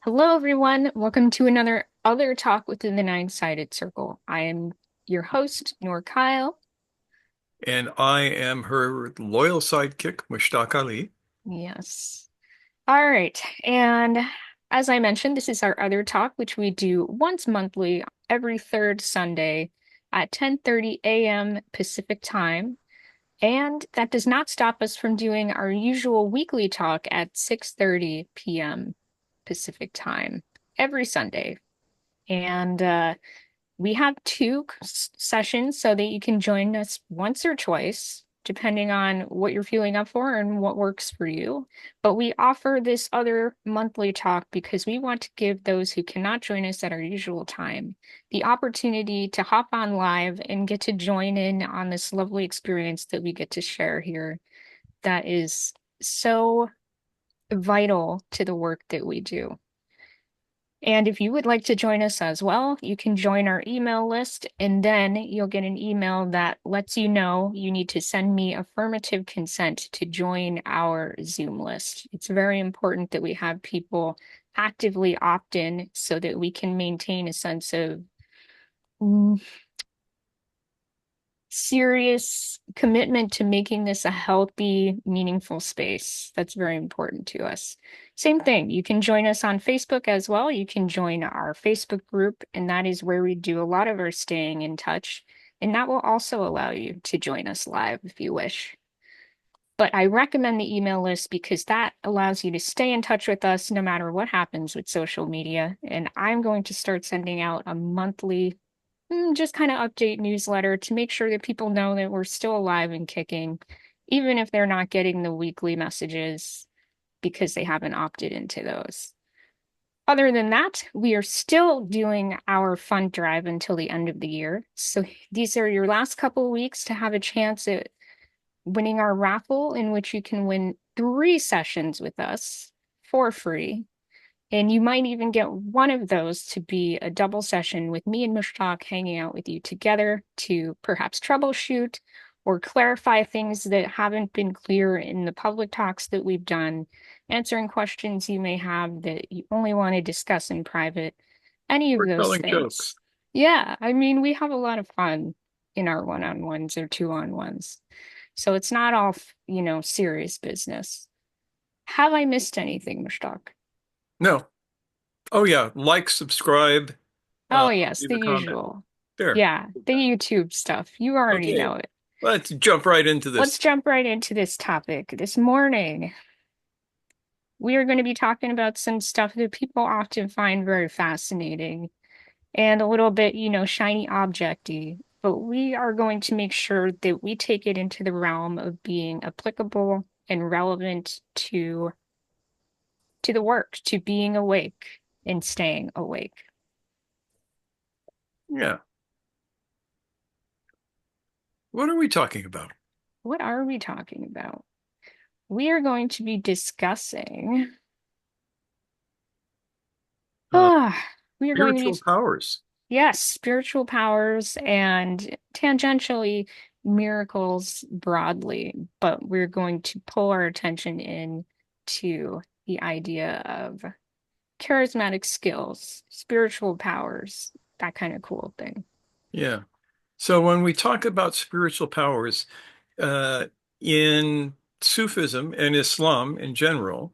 Hello, everyone. Welcome to another Other Talk within the Nine-Sided Circle. I am your host, Noor Kyle. And I am her loyal sidekick, Mushtaq Ali. Yes. All right. And as I mentioned, this is our Other Talk, which we do once monthly, every third Sunday at 10:30 a.m. Pacific time. And that does not stop us from doing our usual weekly talk at 6:30 p.m. Pacific time every Sunday. And we have two sessions so that you can join us once or twice, depending on what you're feeling up for and what works for you. But we offer this other monthly talk because we want to give those who cannot join us at our usual time the opportunity to hop on live and get to join in on this lovely experience that we get to share here that is so vital to the work that we do. And if you would like to join us as well, you can join our email list, and then you'll get an email that lets you know you need to send me affirmative consent to join our Zoom list. It's very important that we have people actively opt in so that we can maintain a sense of mm, serious commitment to making this a healthy, meaningful space. That's very important to us. Same thing, you can join us on Facebook as well. You can join our Facebook group, and that is where we do a lot of our staying in touch. And that will also allow you to join us live if you wish. But I recommend the email list because that allows you to stay in touch with us no matter what happens with social media. And I'm going to start sending out a monthly just kind of update newsletter to make sure that people know that we're still alive and kicking, even if they're not getting the weekly messages because they haven't opted into those. Other than that, we are still doing our fund drive until the end of the year. So these are your last couple of weeks to have a chance at winning our raffle, in which you can win 3 sessions with us for free. And you might even get one of those to be a double session with me and Mushtaq hanging out with you together to perhaps troubleshoot or clarify things that haven't been clear in the public talks that we've done, answering questions you may have that you only want to discuss in private, any of We're those telling things. jokes. Yeah, I mean, we have a lot of fun in our one-on-ones or two-on-ones. So it's not all, serious business. Have I missed anything, Mushtaq? No. Oh, yeah. Like, subscribe, Oh, yes, leave the a comment. usual. There. Yeah, the YouTube stuff. You already Okay. know it. Let's jump right into Let's this. jump right into this topic. This morning, we are going to be talking about some stuff that people often find very fascinating and a little bit, shiny objecty. But we are going to make sure that we take it into the realm of being applicable and relevant to the work, to being awake and staying awake. Yeah. What are we talking about? What are we talking about? We are going to be discussing Uh, Ah, we are going to be, spiritual powers. yes, spiritual powers and tangentially miracles broadly, but we're going to pull our attention in to the idea of charismatic skills, spiritual powers, that kind of cool thing. Yeah. So when we talk about spiritual powers, uh, in Sufism and Islam in general,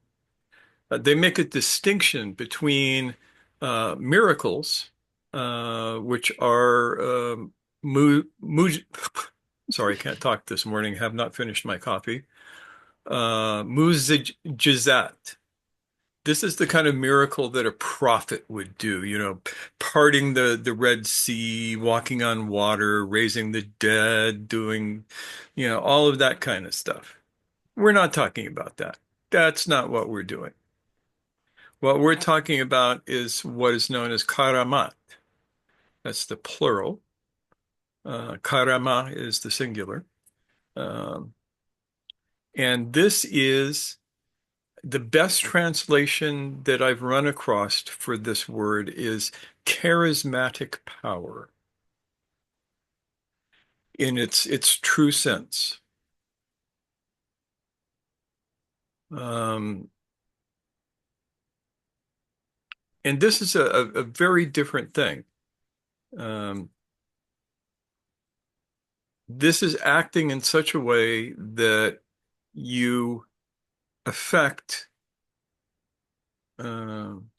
they make a distinction between miracles, which are mu mu sorry, I can't talk this morning, have not finished my coffee. Jizāt. This is the kind of miracle that a prophet would do, parting the Red Sea, walking on water, raising the dead, doing, all of that kind of stuff. We're not talking about that. That's not what we're doing. What we're talking about is what is known as karamat. That's the plural. Karama is the singular. Um, and this is the best translation that I've run across for this word is charismatic power in its true sense. Um, And this is a very different thing. Um, this is acting in such a way that you affect um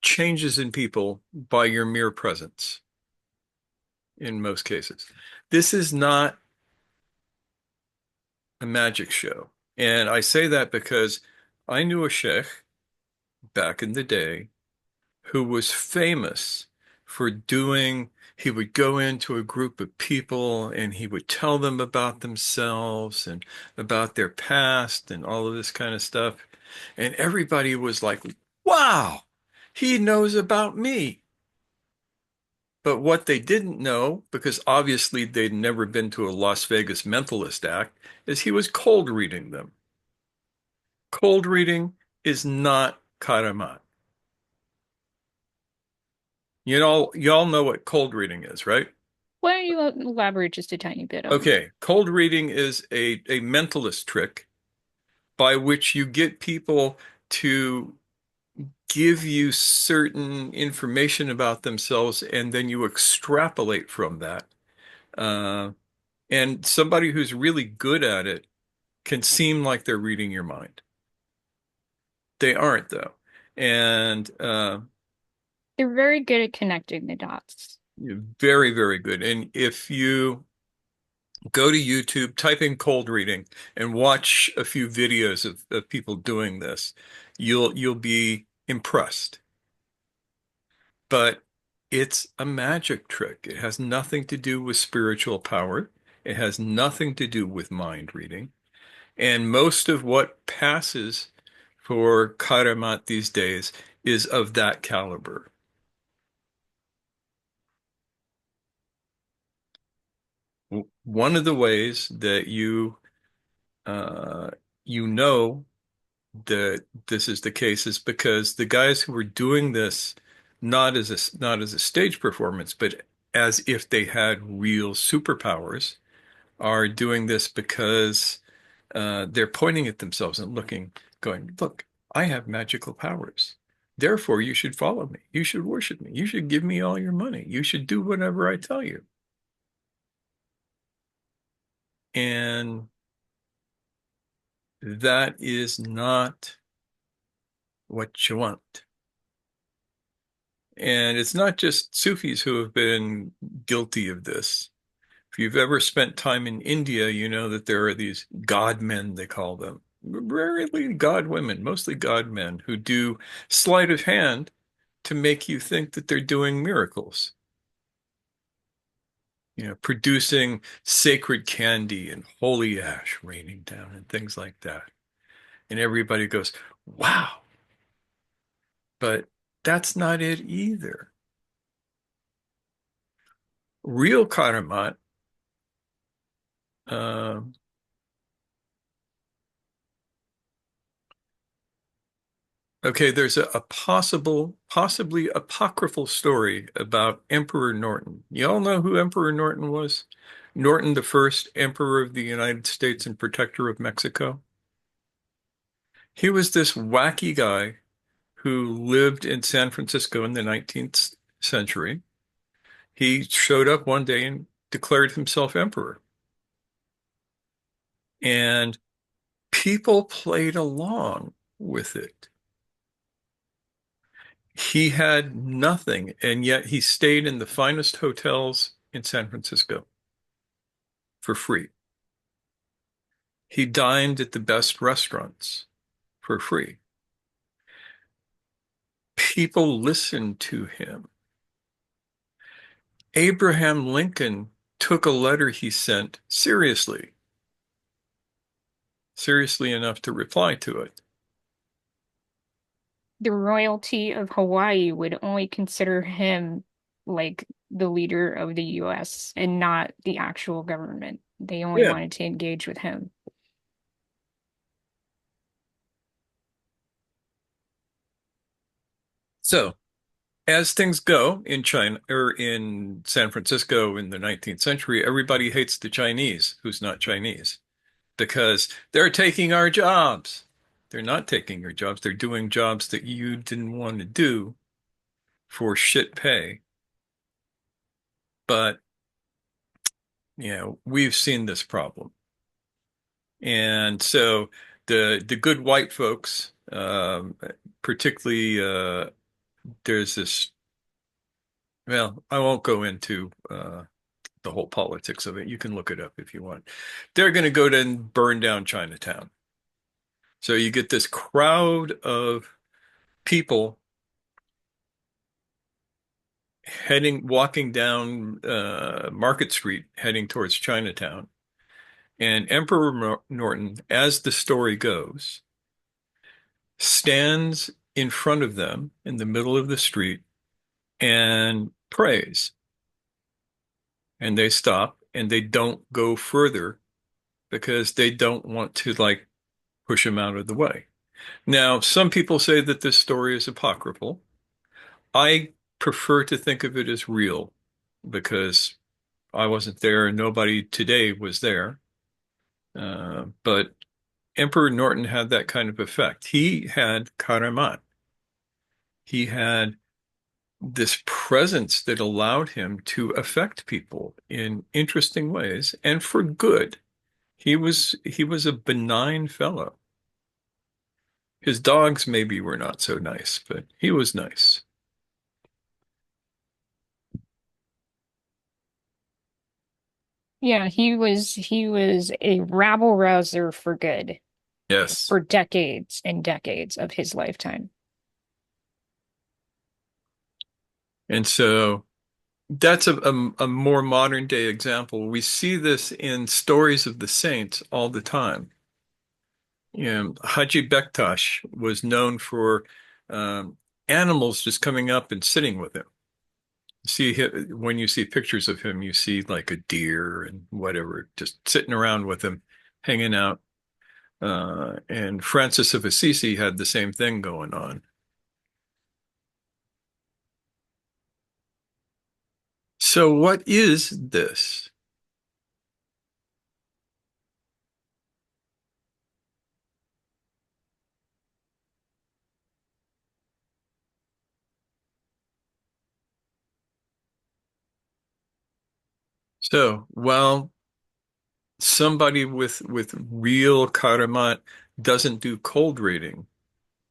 changes in people by your mere presence in most cases. This is not a magic show. And I say that because I knew a sheikh back in the day who was famous for doing, he would go into a group of people and he would tell them about themselves and about their past and all of this kind of stuff. And everybody was like, wow, he knows about me. But what they didn't know, because obviously they'd never been to a Las Vegas mentalist act, is he was cold reading them. Cold reading is not karamat. You all know what cold reading is, right? Why don't you elaborate just a tiny bit on that? Okay, cold reading is a mentalist trick by which you get people to give you certain information about themselves and then you extrapolate from that. Uh, and somebody who's really good at it can seem like they're reading your mind. They aren't, though. And They're very good at connecting the dots. very, very good. And if you go to YouTube, type in cold reading and watch a few videos of people doing this, you'll be impressed. But it's a magic trick. It has nothing to do with spiritual power. It has nothing to do with mind reading. And most of what passes for karamat these days is of that caliber. One of the ways that uh, you know that this is the case is because the guys who were doing this not as a stage performance, but as if they had real superpowers, are doing this because they're pointing at themselves and looking, going, "Look, I have magical powers. Therefore, you should follow me. You should worship me. You should give me all your money. You should do whatever I tell you." And that is not what you want. And it's not just Sufis who have been guilty of this. If you've ever spent time in India, you know that there are these god men, they call them. Rarely god women, mostly god men who do sleight of hand to make you think that they're doing miracles. Producing sacred candy and holy ash raining down and things like that. And everybody goes, wow, but that's not it either. Real karamat, uh, okay, there's a possibly apocryphal story about Emperor Norton. You all know who Emperor Norton was? Norton, the first Emperor of the United States and Protector of Mexico. He was this wacky guy who lived in San Francisco in the 19th century. He showed up one day and declared himself emperor. And people played along with it. He had nothing, and yet he stayed in the finest hotels in San Francisco for free. He dined at the best restaurants for free. People listened to him. Abraham Lincoln took a letter he sent seriously, seriously enough to reply to it. The royalty of Hawaii would only consider him like the leader of the US and not the actual government. They only Yeah. wanted to engage with him. So, as things go in China or in San Francisco in the 19th century, everybody hates the Chinese who's not Chinese because they're taking our jobs. They're not taking your jobs. They're doing jobs that you didn't want to do for shit pay. But, we've seen this problem. And so the good white folks, particularly there's this, well, I won't go into the whole politics of it. You can look it up if you want. They're going to go to and burn down Chinatown. So you get this crowd of people walking down Market Street, heading towards Chinatown. And Emperor Norton, as the story goes, stands in front of them in the middle of the street and prays. And they stop and they don't go further because they don't want to like push him out of the way. Now, some people say that this story is apocryphal. I prefer to think of it as real because I wasn't there and nobody today was there. But Emperor Norton had that kind of effect. He had karamat. He had this presence that allowed him to affect people in interesting ways and for good. He was a benign fellow. His dogs maybe were not so nice, but he was nice. Yeah, he was a rabble rouser for good Yes. for decades and decades of his lifetime. And so that's a more modern day example. We see this in stories of the saints all the time. Haji Bektash was known for um, animals just coming up and sitting with him. When you see pictures of him, you see like a deer and whatever, just sitting around with him, hanging out. And Francis of Assisi had the same thing going on. So what is this? So, well, somebody with real karamat doesn't do cold reading.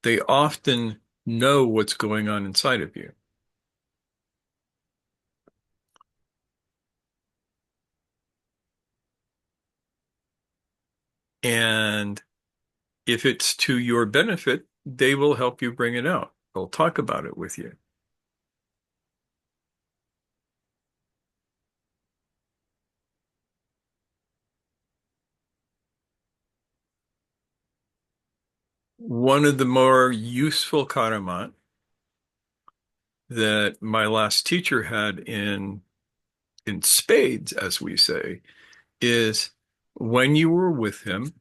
They often know what's going on inside of you. And if it's to your benefit, they will help you bring it out. They'll talk about it with you. One of the more useful karamat that my last teacher had in spades, as we say, is when you were with him,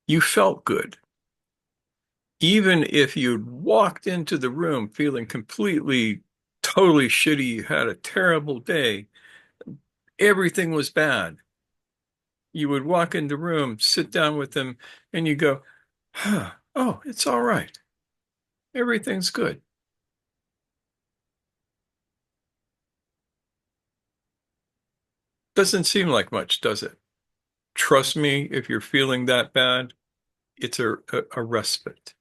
you felt good. Even if you'd walked into the room feeling completely, totally shitty, you had a terrible day, everything was bad. You would walk in the room, sit down with him, and you go, huh, oh, it's all right. Everything's good. Doesn't seem like much, does it? Trust me, if you're feeling that bad, it's a respite.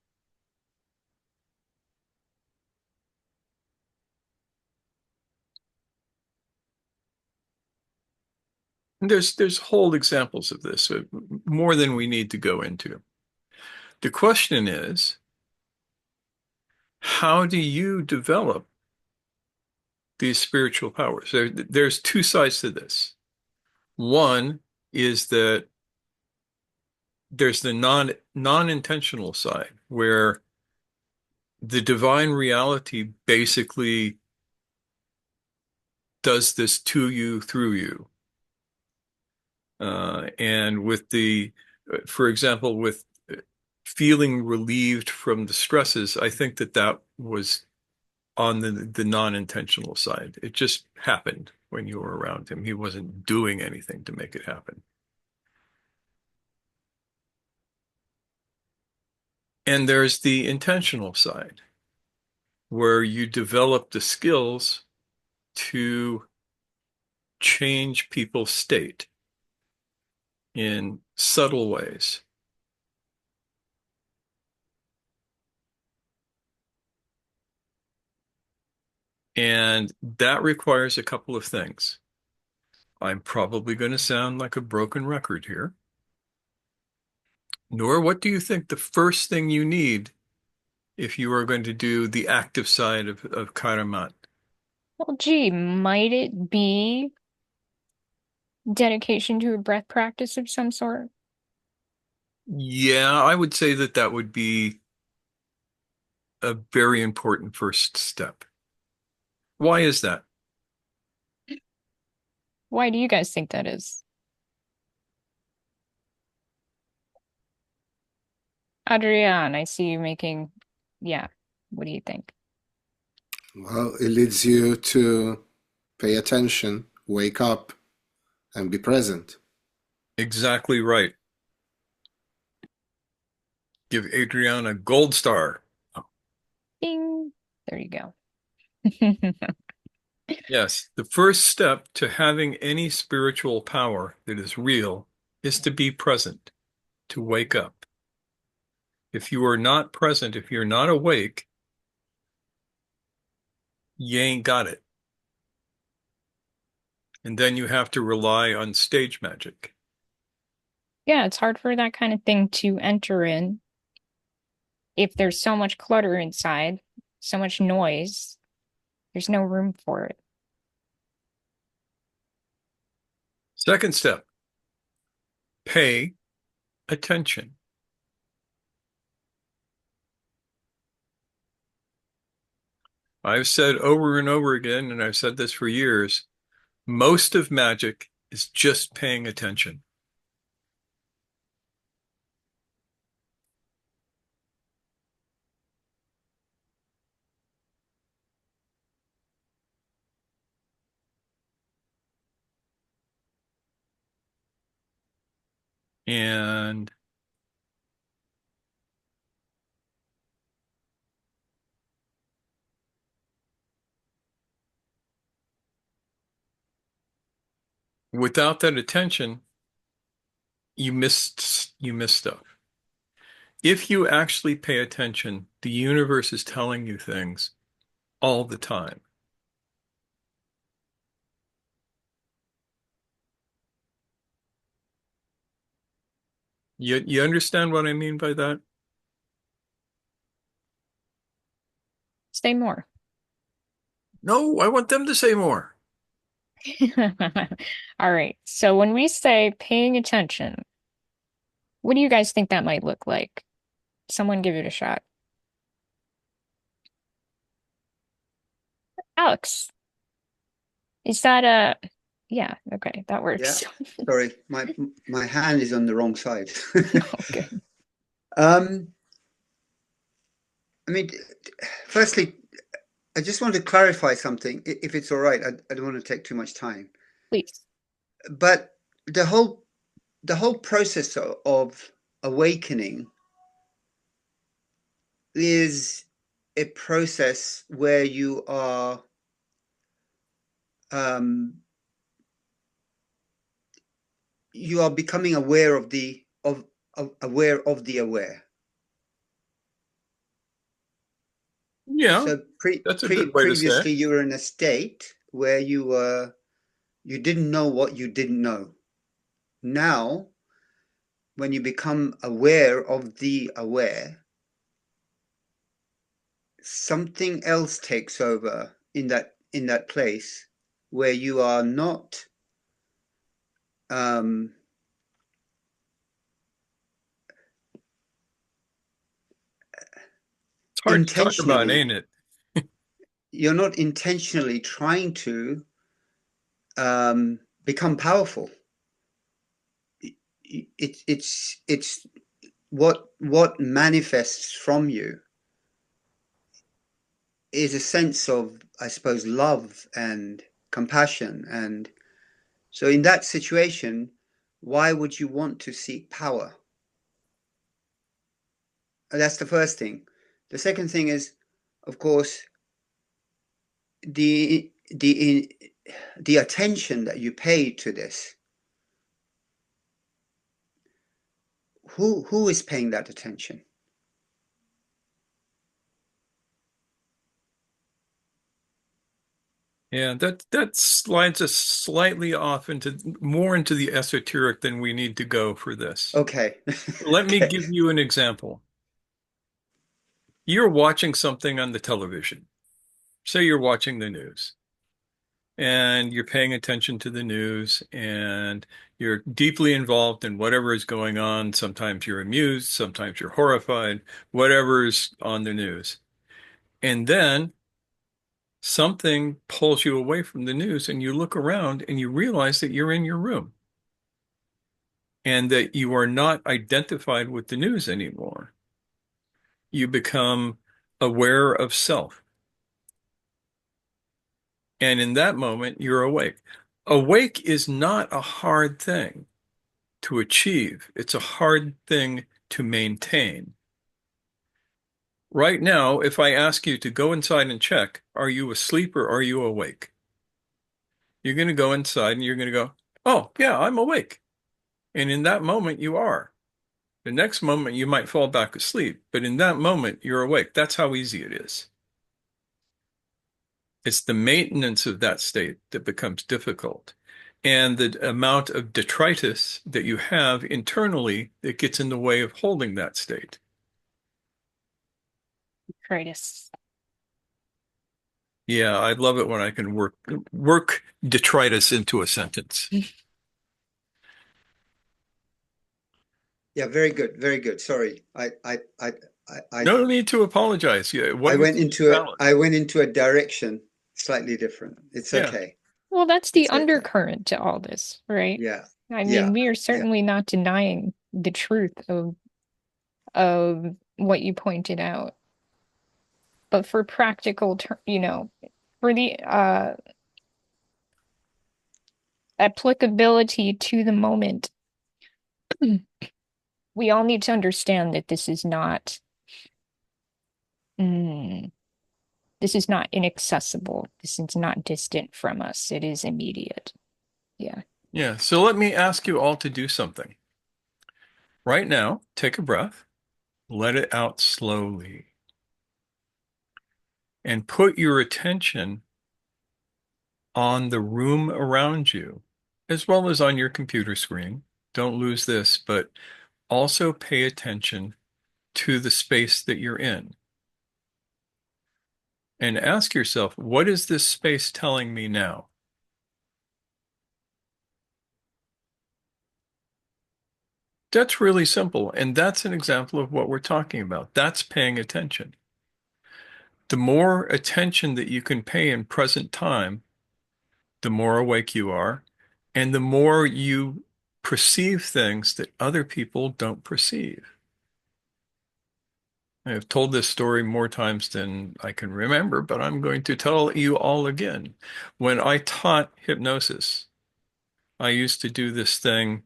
And there's whole examples of this, more than we need to go into. The question is, how do you develop these spiritual powers? There's two sides to this. One is that there's the non-intentional side where the divine reality basically does this to you through you. And for example, with feeling relieved from the stresses, I think that was on the non-intentional side. It just happened when you were around him. He wasn't doing anything to make it happen. And there's the intentional side, where you develop the skills to change people's state in subtle ways. And that requires a couple of things. I'm probably going to sound like a broken record here. Nor, what do you think the first thing you need if you are going to do the active side of karamat? Well, gee, might it be dedication to a breath practice of some sort? Yeah, I would say that that would be a very important first step. Why is that? Why do you guys think that is? Adrienne, I see you making, yeah. What do you think? Well, it leads you to pay attention, wake up, and be present. Exactly right. Give Adriana a gold star. Ding. There you go. Yes, the first step to having any spiritual power that is real is to be present, to wake up. If you are not present, if you're not awake, you ain't got it. And then you have to rely on stage magic. Yeah, it's hard for that kind of thing to enter in if there's so much clutter inside, so much noise, there's no room for it. Second step, pay attention. I've said over and over again, and I've said this for years, most of magic is just paying attention. And without that attention, you miss stuff. If you actually pay attention, the universe is telling you things all the time. You understand what I mean by that? Say more. No, I want them to say more. All right. So when we say paying attention, what do you guys think that might look like? Someone give it a shot. Alex, is that a, yeah, okay, that Yeah, works. sorry, my hand is on the wrong side. Okay. I mean, firstly, I just want to clarify something, if it's all right. I don't want to take too much time. Please. But the whole process of awakening is a process where you are becoming aware of the aware of the aware. Yeah, So that's a good way to say it. previously you were in a state where you didn't know what you didn't know. Now, when you become aware of the aware, something else takes over in that place where you are not um, It's hard to talk about, intentionally ain't it? you're not intentionally trying to become powerful. It's what manifests from you is a sense of, I suppose, love and compassion. And so in that situation, why would you want to seek power? That's the first thing. The second thing is, of course, the the the attention that you pay to this. Who is paying that attention? Yeah, that slides us slightly off into more into the esoteric than we need to go for this. Okay. Let me Okay. give you an example. You're watching something on the television. Say you're watching the news and you're paying attention to the news and you're deeply involved in whatever is going on. Sometimes you're amused, sometimes you're horrified, whatever's on the news. And then something pulls you away from the news and you look around and you realize that you're in your room and that you are not identified with the news anymore. You become aware of self. And in that moment, you're awake. Awake is not a hard thing to achieve. It's a hard thing to maintain. Right now, if I ask you to go inside and check, are you asleep or are you awake? You're going to go inside and you're going to go, oh, yeah, I'm awake. And in that moment, you are. The next moment, you might fall back asleep, but in that moment, you're awake. That's how easy it is. It's the maintenance of that state that becomes difficult. And the amount of detritus that you have internally that gets in the way of holding that state. Greatest. Yeah, I love it when I can work detritus into a sentence. Yeah, very good, very good. Sorry, I No need to apologize. Yeah, what I you're went saying is into a valid. I went into a direction slightly different. It's Yeah, okay. Well, that's the It's okay. undercurrent to all this, right? Yeah, I yeah, mean, we are yeah. certainly not denying the truth of what you pointed out. But for practical, for the applicability to the moment, we all need to understand that mm, this is not inaccessible. This is not distant from us. It is immediate. Yeah. yeah. So let me ask you all to do something. Right now, take a breath, let it out slowly, and put your attention on the room around you, as well as on your computer screen. Don't lose this, but also pay attention to the space that you're in. And ask yourself, what is this space telling me now? That's really simple. And that's an example of what we're talking about. That's paying attention. The more attention that you can pay in present time, the more awake you are, and the more you perceive things that other people don't perceive. I have told this story more times than I can remember, but I'm going to tell you all again. When I taught hypnosis, I used to do this thing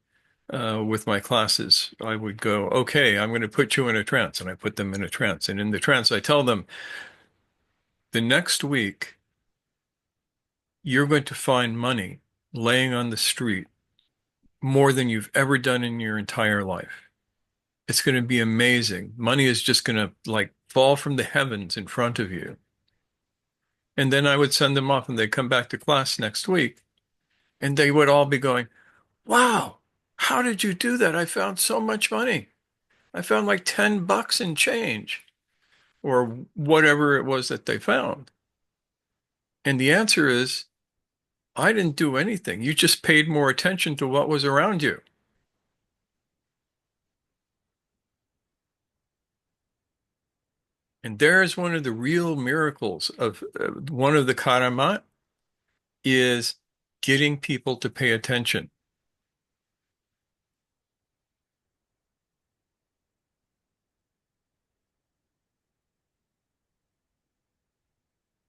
with my classes. I would go, okay, I'm going to put you in a trance, and I put them in a trance. And in the trance, I tell them, the next week, you're going to find money laying on the street more than you've ever done in your entire life. It's going to be amazing. Money is just going to like fall from the heavens in front of you. And then I would send them off and they'd come back to class next week and they would all be going, wow, how did you do that? I found so much money. I found like $10 in change or whatever it was that they found. And the answer is, I didn't do anything. You just paid more attention to what was around you. And there's one of the real miracles of one of the karamat is getting people to pay attention.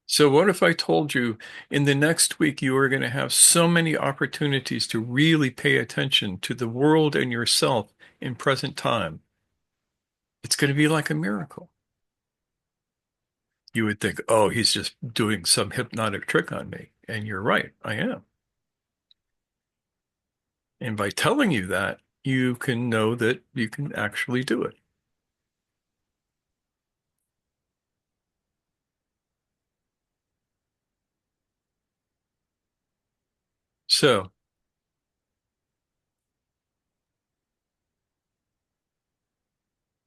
So what if I told you in the next week you are going to have so many opportunities to really pay attention to the world and yourself in present time? it's going to be like a miracle. You would think, oh, he's just doing some hypnotic trick on me. And you're right, I am. And by telling you that, you can know that you can actually do it. So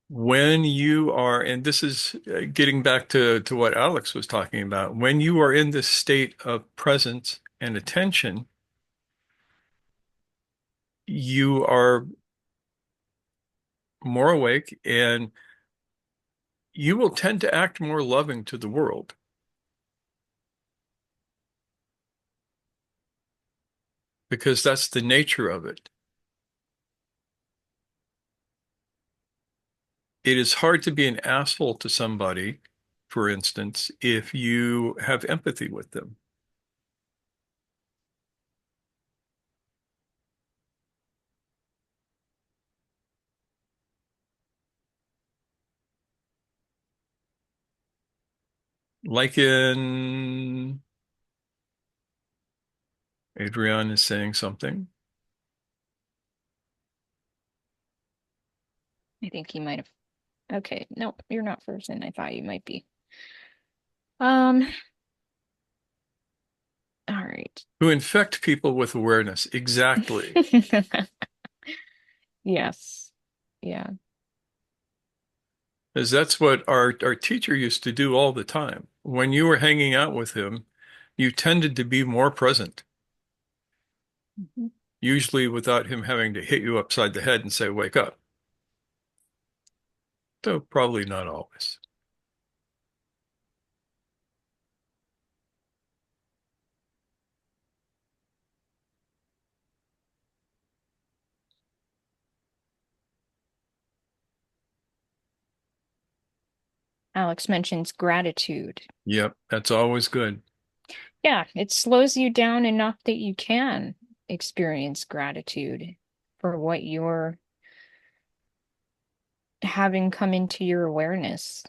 when you are, and this is getting back to what Alex was talking about, when you are in this state of presence and attention, you are more awake and you will tend to act more loving to the world because that's the nature of it. It is hard to be an asshole to somebody, for instance, if you have empathy with them. Like in Adrian is saying something. I think he might have. Okay, no, you're not frozen. I thought you might be. Um, all right. To infect people with awareness. Exactly. Yes. Yeah. Because that's what our teacher used to do all the time. When you were hanging out with him, you tended to be more present, Mhm. usually without him having to hit you upside the head and say, wake up. Though probably not always. Alex mentions gratitude. Yep, that's always good. Yeah, it slows you down enough that you can experience gratitude for what you're having come into your awareness,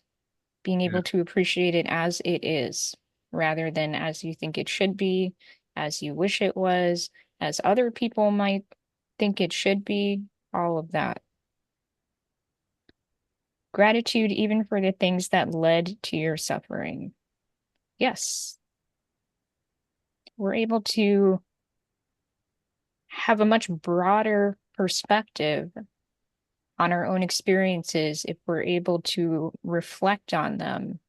being Yeah. able to appreciate it as it is, rather than as you think it should be, as you wish it was, as other people might think it should be, all of that. Gratitude, even for the things that led to your suffering. Yes, we're able to have a much broader perspective on our own experiences if we're able to reflect on them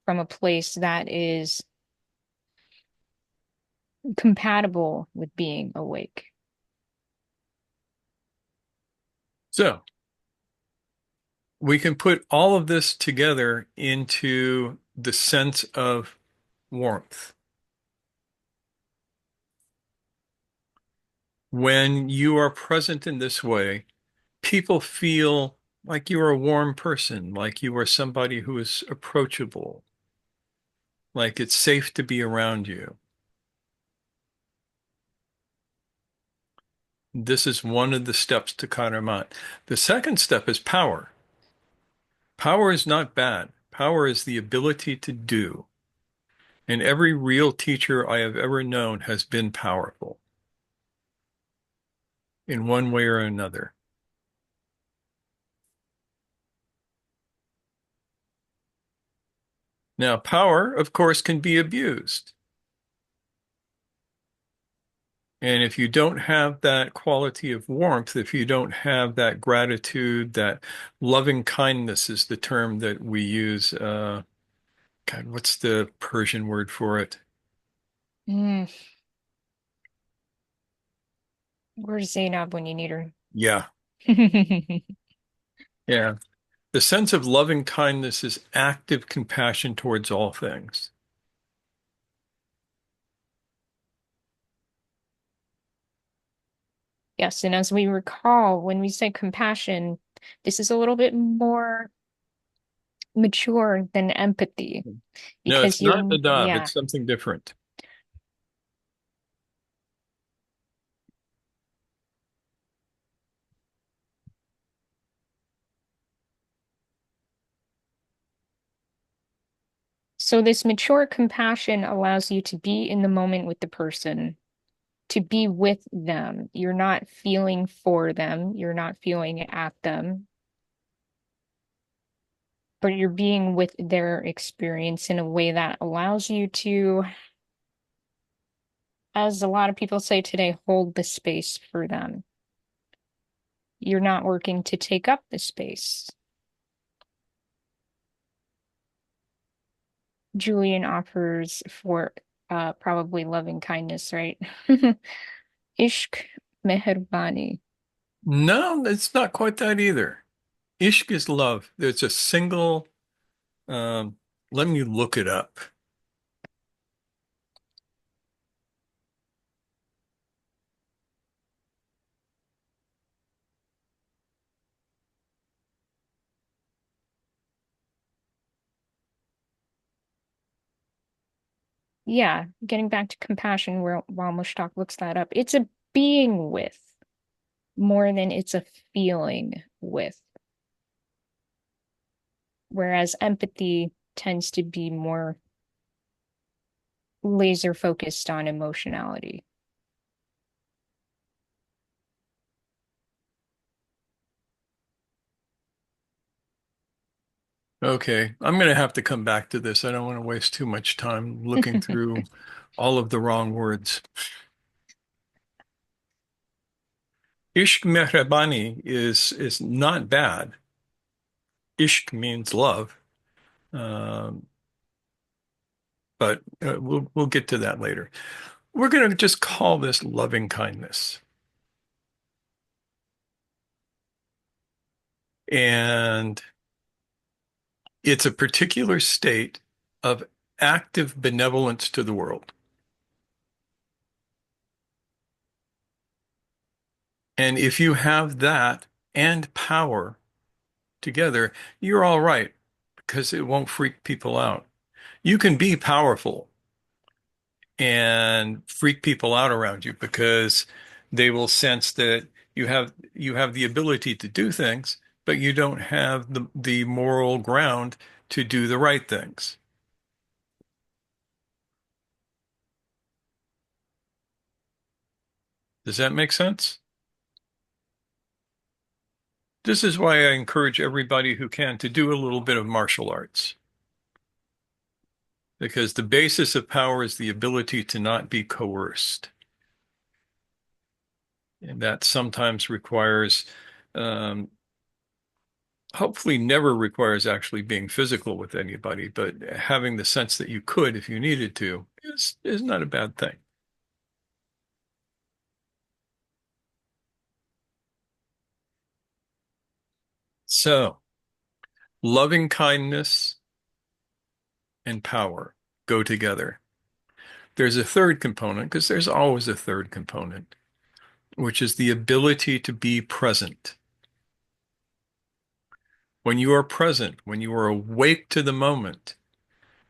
from a place that is compatible with being awake. So we can put all of this together into the sense of warmth. When you are present in this way, people feel like you are a warm person, like you are somebody who is approachable, like it's safe to be around you. This is one of the steps to karamat. The second step is power. Power is not bad. Power is the ability to do. And every real teacher I have ever known has been powerful in one way or another. Now, power, of course, can be abused. And if you don't have that quality of warmth, if you don't have that gratitude, that loving kindness is the term that we use. God, what's the Persian word for it? Mm, where's Zainab when you need her? Yeah, yeah. The sense of loving kindness is active compassion towards all things. Yes, and as we recall, when we say compassion, this is a little bit more mature than empathy No, it's because not you're, Nadab, yeah. it's something different. So this mature compassion allows you to be in the moment with the person, to be with them. You're not feeling for them, you're not feeling at them, but you're being with their experience in a way that allows you to, as a lot of people say today, hold the space for them. You're not working to take up the space. Julian offers for probably loving kindness, right? Ishq meherbani. No, it's not quite that either. Ishq is love. There's a single, um, let me look it up. Yeah, getting back to compassion, where while Mushtaq looks that up, it's a being with more than it's a feeling with. Whereas empathy tends to be more laser focused on emotionality. Okay, I'm going to have to come back to this. I don't want to waste too much time looking through all of the wrong words. Ishq mehrabani is not bad. Ishq means love, um, but we'll get to that later. We're going to just call this loving kindness. And it's a particular state of active benevolence to the world. And if you have that and power together, you're all right because it won't freak people out. You can be powerful and freak people out around you because they will sense that you have the ability to do things, but you don't have the moral ground to do the right things. Does that make sense? This is why I encourage everybody who can to do a little bit of martial arts. Because the basis of power is the ability to not be coerced. And that sometimes requires, um, hopefully never requires actually being physical with anybody, but having the sense that you could if you needed to is not a bad thing. So, loving kindness and power go together. There's a third component, because there's always a third component, which is the ability to be present. When you are present, when you are awake to the moment,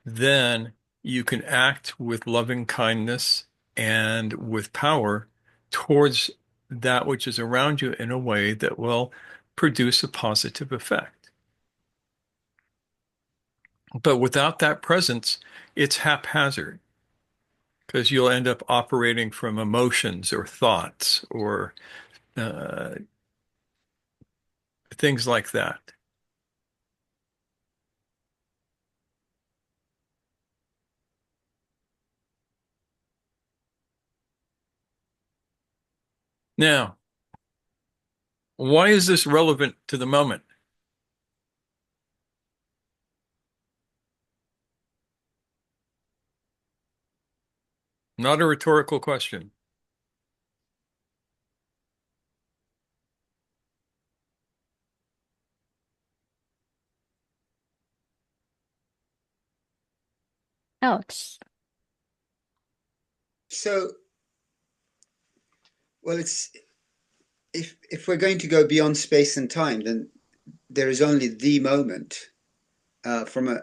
then you can act with loving kindness and with power towards that which is around you in a way that will produce a positive effect. But without that presence, it's haphazard because you'll end up operating from emotions or thoughts or uh, things like that. Now, why is this relevant to the moment? Not a rhetorical question. Alex. So, well, it's if we're going to go beyond space and time, then there is only the moment from the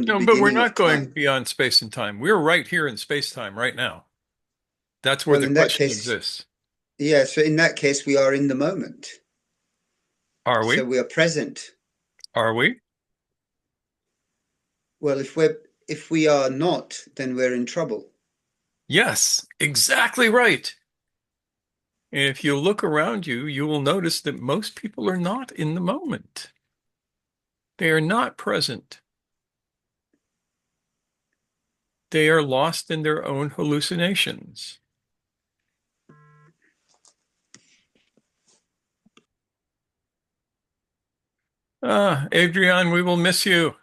No, but we're beginning of not going time. beyond space and time. We're right here in space time right now. That's where Well, the in that question case, exists. yeah. So in that case, we are in the moment. Are So we? we are present. Are we? Well, if we are not, then we're in trouble. Yes, exactly right. And if you look around you, you will notice that most people are not in the moment. They are not present. They are lost in their own hallucinations. Ah, Adrian, we will miss you.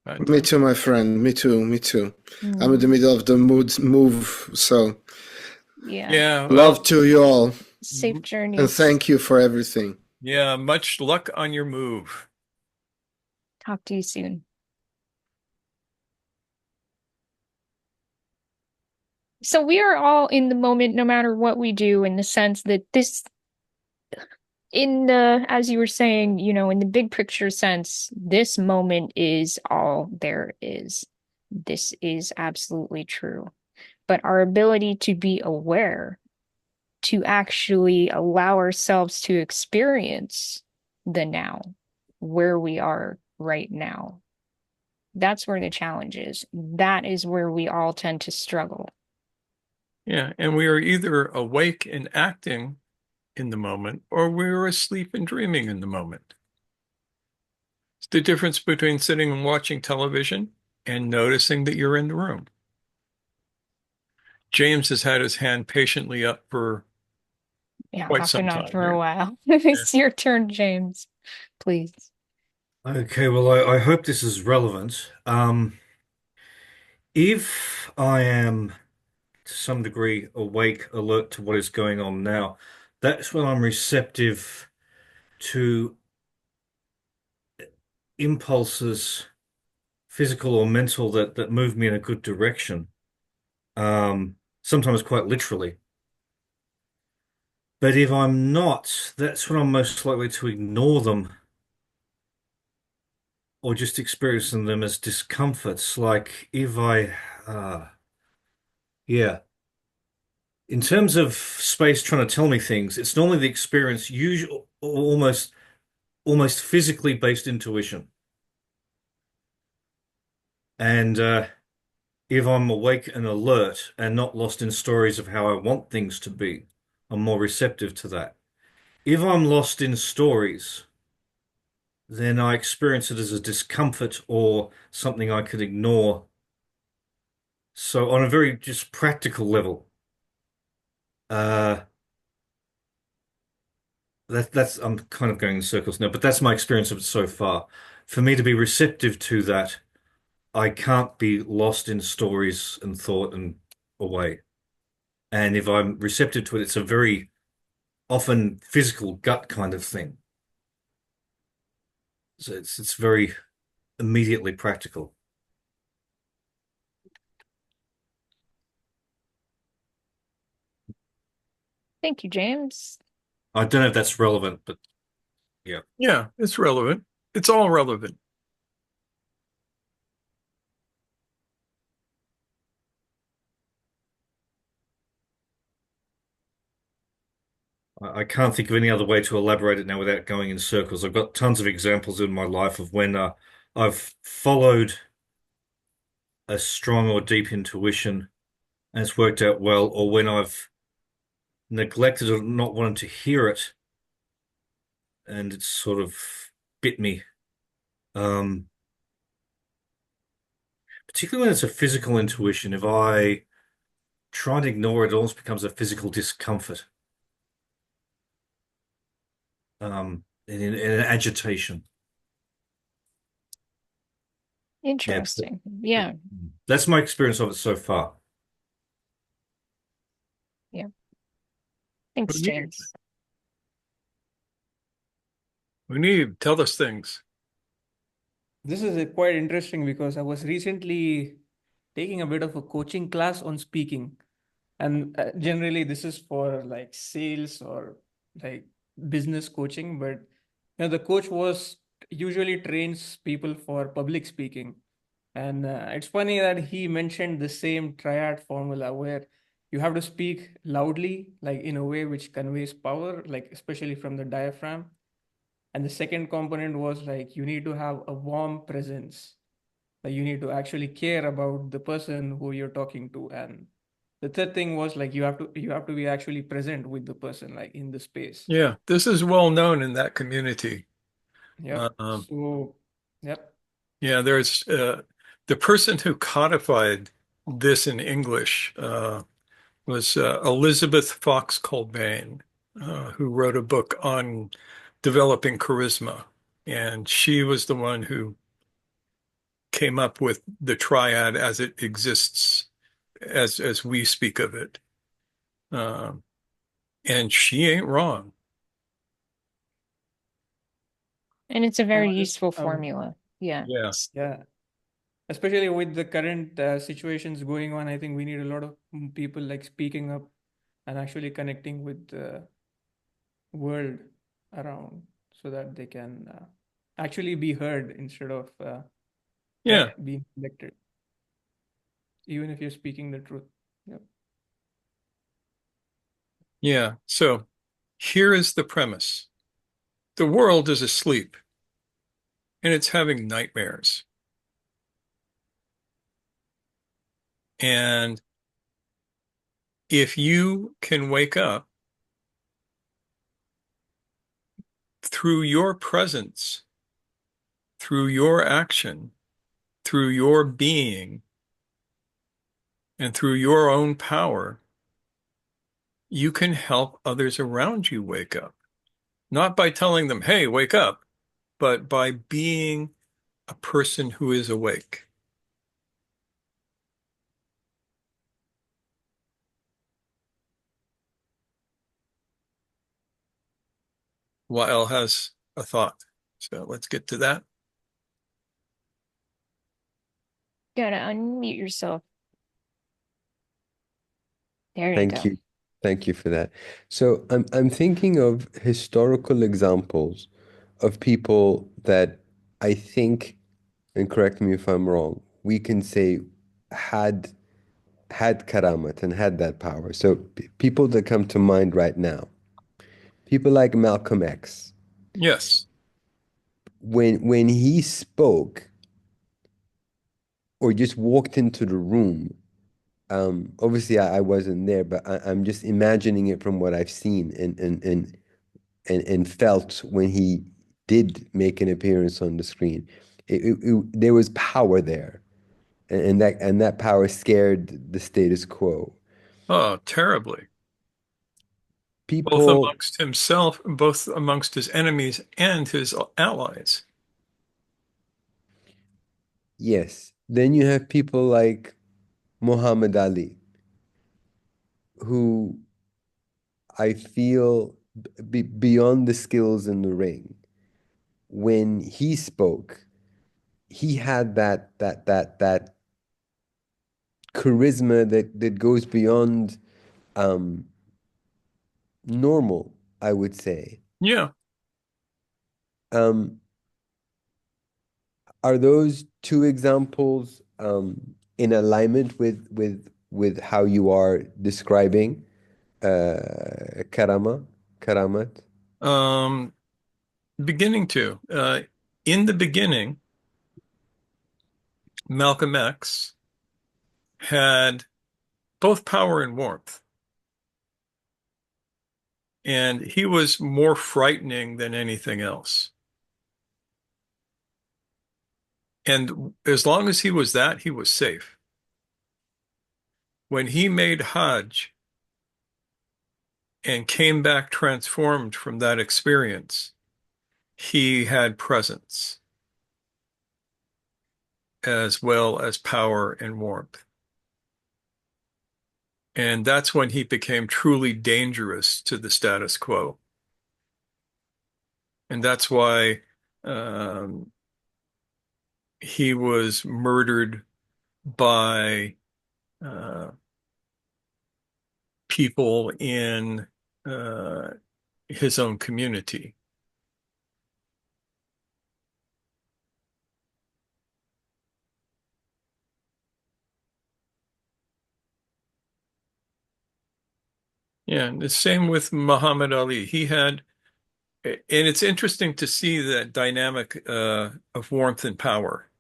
But Me too, my friend. Me too. Me too. I'm in the Mm, middle of the move, so yeah. yeah, well, love to you all, Safe and journeys. thank you for everything. yeah, much luck on your move. Talk to you soon. So we are all in the moment no matter what we do, in the sense that this, in the, as you were saying, in the big picture sense, this moment is all there is. This is absolutely true. But our ability to be aware, to actually allow ourselves to experience the now, where we are right now, that's where the challenge is. That is where we all tend to struggle. Yeah, and we are either awake and acting in the moment, or we are asleep and dreaming in the moment. It's the difference between sitting and watching television and noticing that you're in the room. James has had his hand patiently up for Yeah, quite off some and on time for a here. while. Yeah. It's your turn, James. Please. Okay, well, I hope this is relevant. If I am to some degree awake, alert to what is going on now, that's when I'm receptive to impulses, physical or mental, that move me in a good direction. Sometimes quite literally. But if I'm not, that's when I'm most likely to ignore them or just experiencing them as discomforts. Like if yeah. In terms of space trying to tell me things, it's normally the experience, usual, almost physically based intuition. And if I'm awake and alert and not lost in stories of how I want things to be, I'm more receptive to that. If I'm lost in stories, then I experience it as a discomfort or something I could ignore. So on a very just practical level, uh, that's I'm kind of going in circles now, but that's my experience of it so far. For me to be receptive to that, I can't be lost in stories and thought and away. And if I'm receptive to it, it's a very often physical gut kind of thing. So it's very immediately practical. Thank you, James. I don't know if that's relevant, but yeah. Yeah, it's relevant. It's all relevant. I can't think of any other way to elaborate it now without going in circles. I've got tons of examples in my life of when I've followed a strong or deep intuition and it's worked out well, or when I've neglected or not wanted to hear it and it's sort of bit me. Um, Particularly when it's a physical intuition, if I try and ignore it, it almost becomes a physical discomfort, and an agitation. Yeah, Interesting. Yeah. that's my experience of it so far. Yeah. Thanks, We need, James. we need, tell us things. This is quite interesting because I was recently taking a bit of a coaching class on speaking. And generally, this is for like sales or like business coaching. But the coach was usually trains people for public speaking. And it's funny that he mentioned the same triad formula where you have to speak loudly, like in a way which conveys power, like especially from the diaphragm. And the second component was like you need to have a warm presence. Like you need to actually care about the person who you're talking to. And the third thing was like you have to be actually present with the person, like in the space. Yeah, this is well known in that community. Yep. Um, So, yep. yeah, there's the person who codified this in English was Elizabeth Fox Colbain, who wrote a book on developing charisma. And she was the one who came up with the triad as it exists, as we speak of it. Um, and she ain't wrong. And it's a I'm very just, useful formula. Yeah. Yeah. yeah. Especially with the current situations going on, I think we need a lot of people like speaking up and actually connecting with the world around so that they can actually be heard instead of Yeah. being elected, even if you're speaking the truth. Yep. Yeah. So here is the premise. The world is asleep and it's having nightmares. And if you can wake up through your presence, through your action, through your being, and through your own power, you can help others around you wake up. Not by telling them, hey, wake up, but by being a person who is awake. Wael has a thought. So let's get to that. Gotta unmute yourself. There you Thank go. you. Thank you for that. So I'm thinking of historical examples of people that I think, and correct me if I'm wrong, we can say had had karamat and had that power. So people that come to mind right now, people like Malcolm X, Yes. when he spoke or just walked into the room, obviously I wasn't there, but I'm just imagining it from what I've seen and felt when he did make an appearance on the screen. There was power there, and that power scared the status quo. Oh, terribly. Both People, amongst himself, both amongst his enemies and his allies. yes. Then you have people like Muhammad Ali, who I feel beyond the skills in the ring. When he spoke, he had that charisma that goes beyond um, normal, I would say. Yeah. Um, are those two examples in alignment with how you are describing karamat? Um, beginning to. In the beginning, Malcolm X had both power and warmth, and he was more frightening than anything else. And as long as he was that, he was safe. When he made Hajj and came back transformed from that experience, he had presence as well as power and warmth. And that's when he became truly dangerous to the status quo. And that's why um, he was murdered by uh, people in uh, his own community. Yeah, and the same with Muhammad Ali. He had And it's interesting to see that dynamic of warmth and power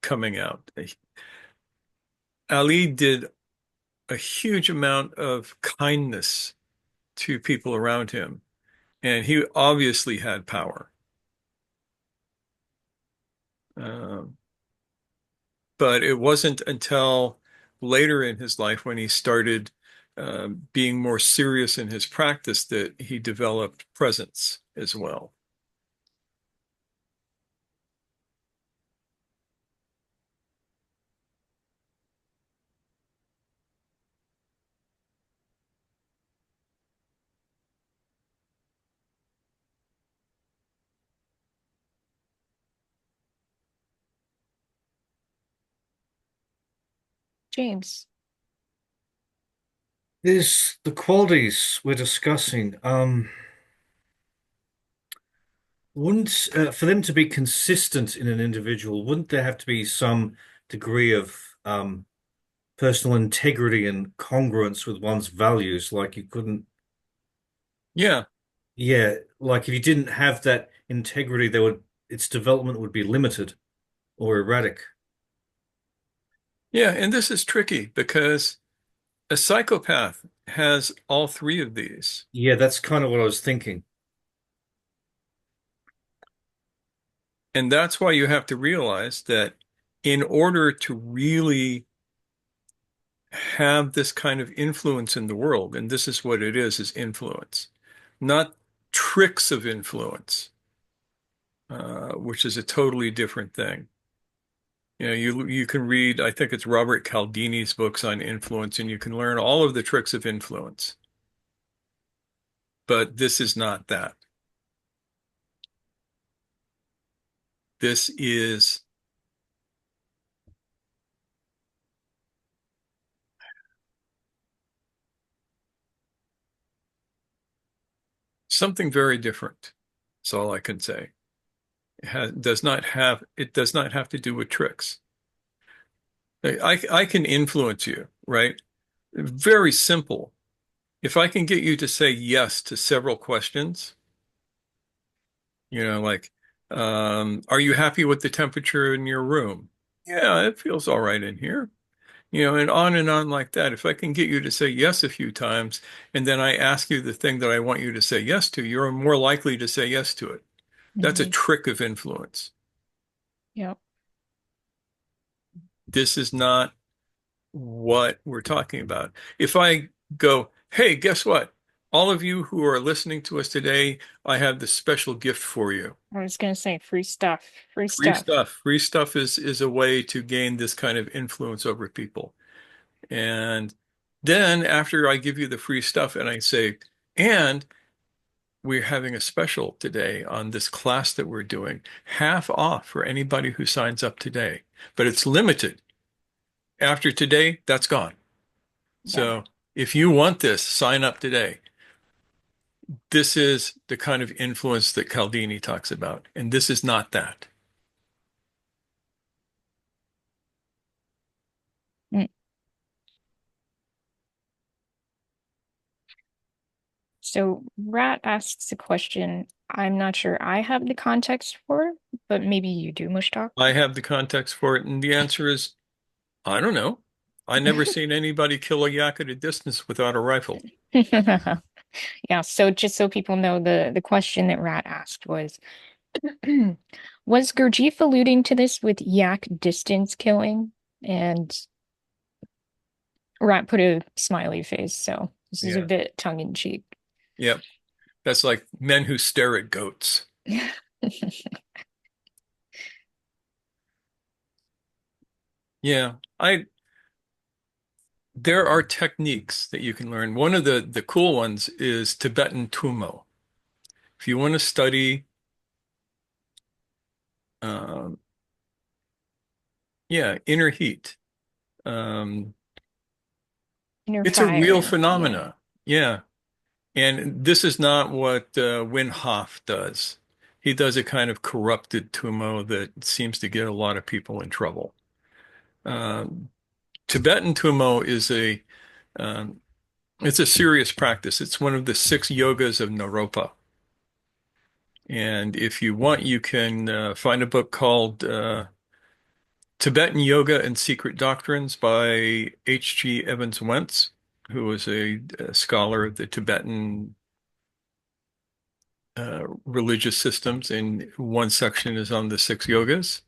coming out. Ali did a huge amount of kindness to people around him, and he obviously had power. Um, but it wasn't until later in his life when he started being more serious in his practice that he developed presence as well. James. There's the qualities we're discussing. Wouldn't for them to be consistent in an individual, wouldn't there have to be some degree of personal integrity and congruence with one's values? Like you couldn't, Yeah, yeah, like if you didn't have that integrity, there would its development would be limited or erratic. yeah, and this is tricky because a psychopath has all three of these. Yeah, that's kind of what I was thinking. And that's why you have to realize that in order to really have this kind of influence in the world, and this is what it is influence, not tricks of influence, which is a totally different thing. You know, you can read, I think it's Robert Cialdini's books on influence, and you can learn all of the tricks of influence. But this is not that. This is something very different. That's all I can say. It does not have to do with tricks. I can influence you, right? Very simple. If I can get you to say yes to several questions, like, are you happy with the temperature in your room? Yeah, it feels all right in here. And on like that. If I can get you to say yes a few times, and then I ask you the thing that I want you to say yes to, you're more likely to say yes to it. That's a Mhm. trick of influence. Yep. This is not what we're talking about. If I go, hey, guess what? All of you who are listening to us today, I have this special gift for you. I was gonna say free stuff. Free Free stuff. stuff. Free stuff is a way to gain this kind of influence over people. And then after I give you the free stuff and I say, and we're having a special today on this class that we're doing, half off for anybody who signs up today, but it's limited. After today, that's gone. Yeah. So if you want this, sign up today. This is the kind of influence that Cialdini talks about, and this is not that. Mm. So Rat asks a question I'm not sure I have the context for, but maybe you do, Mushtaq. I have the context for it, and the answer is, I don't know. I never seen anybody kill a yak at a distance without a rifle. Yeah, so just so people know, the question that Rat asked was was Gurdjieff alluding to this with yak distance killing? And Rat put a smiley face, so this is a Yeah. bit tongue in cheek. Yep. That's like men who stare at goats. Yeah. There are techniques that you can learn. One of the cool ones is Tibetan Tumo. If you want to study, um, yeah, inner heat, um, Inner it's a real fire, yeah. phenomena. Yeah. And this is not what Wim Hof does. He does a kind of corrupted Tumo that seems to get a lot of people in trouble. Um, Tibetan Tumo um, it's a serious practice. It's one of the six yogas of Naropa. And if you want, you can find a book called Tibetan Yoga and Secret Doctrines by H.G. Evans Wentz, who was a scholar of the Tibetan religious systems. And one section is on the six yogas,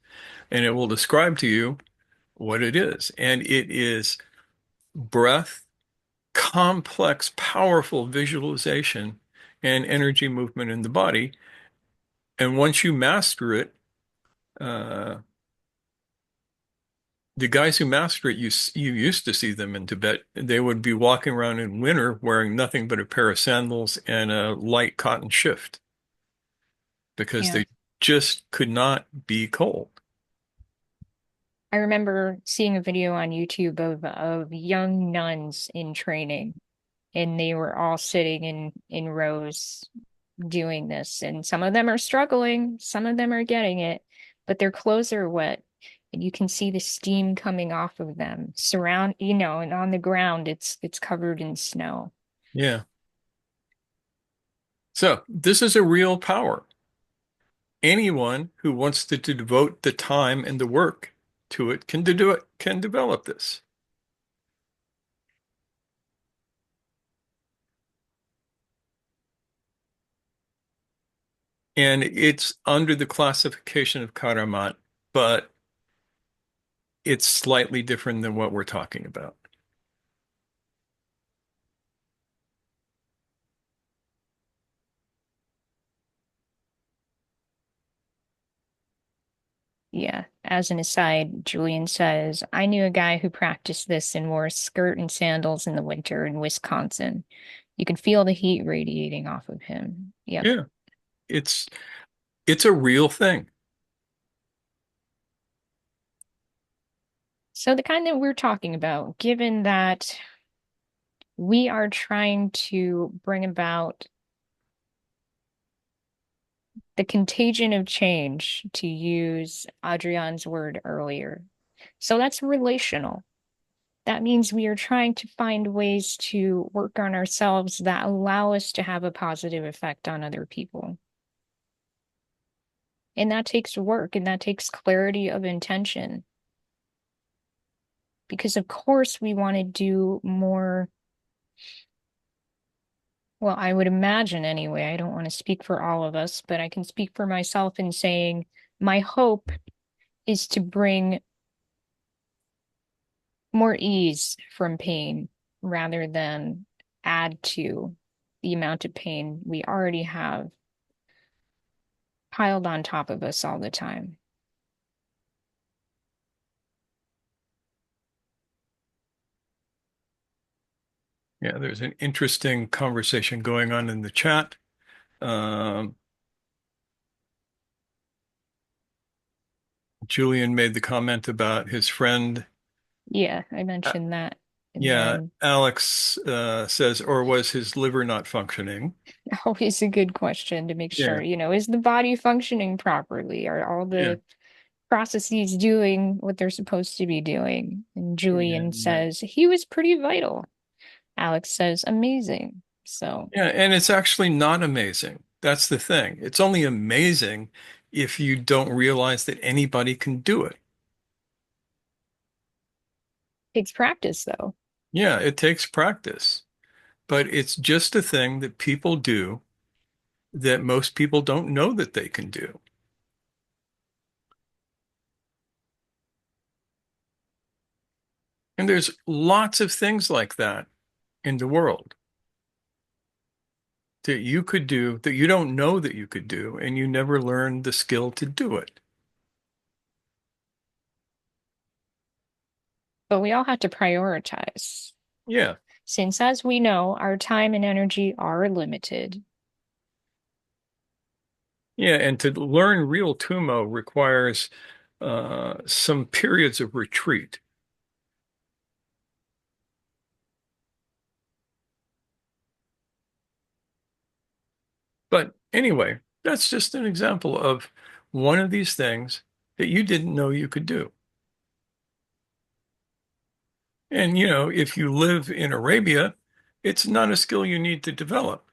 and it will describe to you what it is. And it is breath, complex, powerful visualization, and energy movement in the body. And once you master it, uh, the guys who master it, you used to see them in Tibet. They would be walking around in winter wearing nothing but a pair of sandals and a light cotton shift because Yeah. they just could not be cold. I remember seeing a video on YouTube of young nuns in training, and they were all sitting in rows doing this. And some of them are struggling, some of them are getting it, but their clothes are wet. And you can see the steam coming off of them. And on the ground it's covered in snow. Yeah. So this is a real power. Anyone who wants to devote the time and the work to it can develop this. And it's under the classification of karamat, but it's slightly different than what we're talking about. Yeah. As an aside, Julian says, I knew a guy who practiced this and wore a skirt and sandals in the winter in Wisconsin. You can feel the heat radiating off of him. Yep. Yeah, it's it's a real thing. So the kind that we're talking about, given that we are trying to bring about the contagion of change, to use Adrian's word earlier. So that's relational. That means we are trying to find ways to work on ourselves that allow us to have a positive effect on other people. And that takes work and that takes clarity of intention. Because, of course, we want to do more. Well, I would imagine anyway. I don't want to speak for all of us, but I can speak for myself in saying my hope is to bring more ease from pain rather than add to the amount of pain we already have piled on top of us all the time. Yeah, there's an interesting conversation going on in the chat. Um, Julian made the comment about his friend. Yeah, I Uh, mentioned that. And yeah, then Alex says, or was his liver not functioning? always a good question to make sure, Yeah, is the body functioning properly? Are all yeah. the processes doing what they're supposed to be doing? And Julian And says he was pretty vital. Alex says amazing. So yeah, and it's actually not amazing. That's the thing. It's only amazing if you don't realize that anybody can do it. takes practice though. Yeah, it takes practice, but it's just a thing that people do that most people don't know that they can do. And there's lots of things like that in the world that you could do that you don't know that you could do, and you never learned the skill to do it. But we all have to prioritize. Yeah. Since, as we know, our time and energy are limited. Yeah. And to learn real Tumo requires some periods of retreat. But anyway, that's just an example of one of these things that you didn't know you could do. And, if you live in Arabia, it's not a skill you need to develop.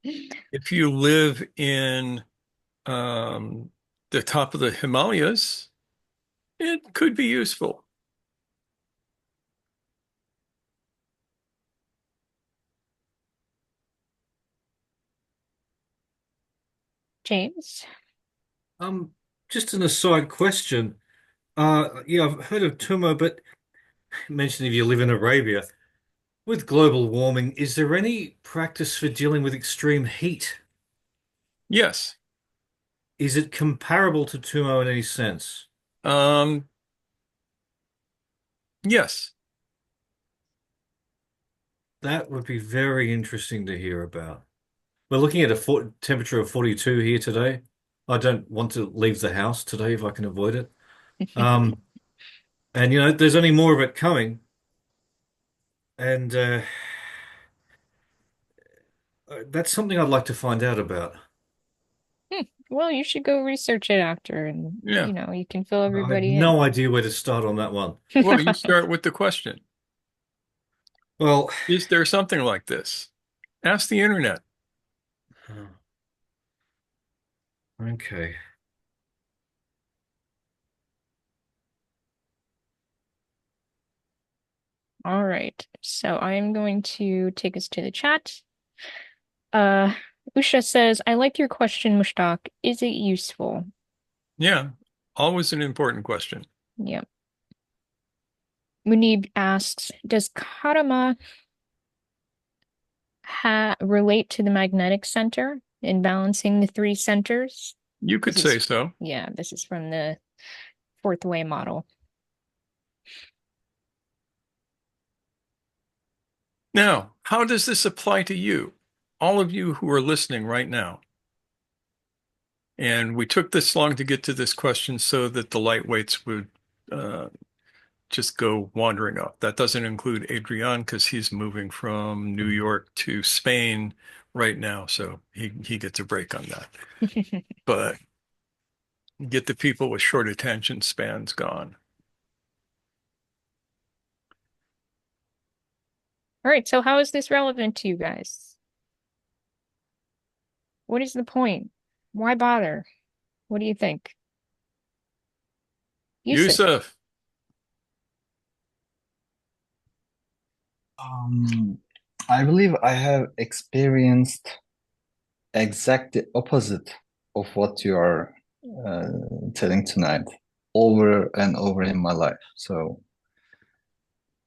If you live in um, the top of the Himalayas, it could be useful. James? Um, just an aside question. Yeah, I've heard of Tumo, but you mentioned if you live in Arabia, with global warming, is there any practice for dealing with extreme heat? Yes. Is it comparable to Tumo in any sense? Um, yes. That would be very interesting to hear about. We're looking at a temperature of 42 here today. I don't want to leave the house today if I can avoid it. Um, and there's only more of it coming. And that's something I'd like to find out about. Well, you should go research it after and, Yeah. you can fill I have everybody in. no idea where to start on that one. Well, you start with the question. Well, Is there something like this? Ask the internet. okay. All right. So I am going to take us to the chat. Uh, Usha says, I like your question, Mushtaq. Is it useful? Yeah. Always an important question. Yeah. Munib asks, does karma relate to the magnetic center in balancing the three centers? You This could say is, so. yeah, this is from the fourth way model. Now, how does this apply to you? All of you who are listening right now. And we took this long to get to this question so that the lightweights would uh, just go wandering up. That doesn't include Adrian because he's moving from New York to Spain right now, so he gets a break on that. But get the people with short attention spans gone. All right, so how is this relevant to you guys? What is the point? Why bother? What do you think? Yusuf. Yusuf, Um, I believe I have experienced exactly opposite of what you are uh, telling tonight over and over in my life. So,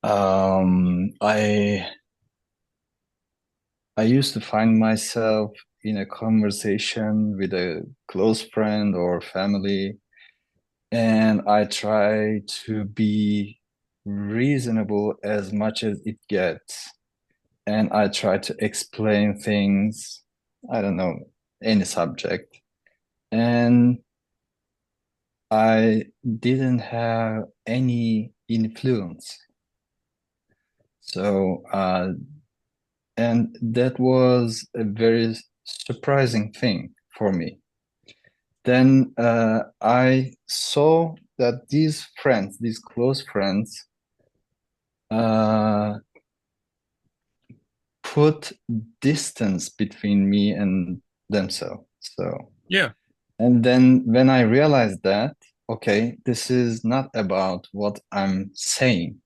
I used to find myself in a conversation with a close friend or family, and I try to be reasonable as much as it gets. And I try to explain things, I don't know, any subject. And I didn't have any influence. So, and that was a very surprising thing for me. Then I saw that these friends, these close friends, put distance between me and themselves. So, yeah, and then when I realized that, okay, this is not about what I'm saying.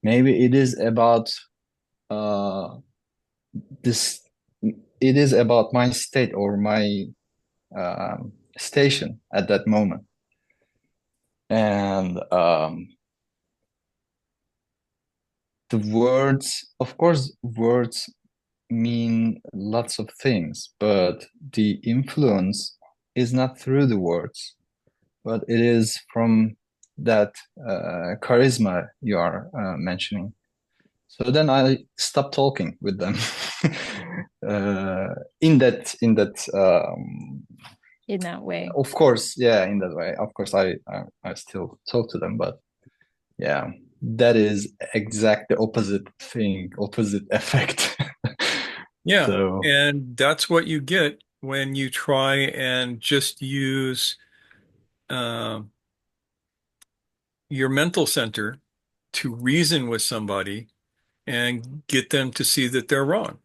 Maybe it is about uh, this, it is about my state or my station at that moment. And the words, of course, words mean lots of things, but the influence is not through the words, but it is from that charisma you are mentioning. So then I stopped talking with them. In that way. Of course, yeah, in that way. Of course, I still talk to them, but yeah, that is exact the opposite thing, opposite effect. yeah. So And that's what you get when you try and just use uh, your mental center to reason with somebody and get them to see that they're wrong.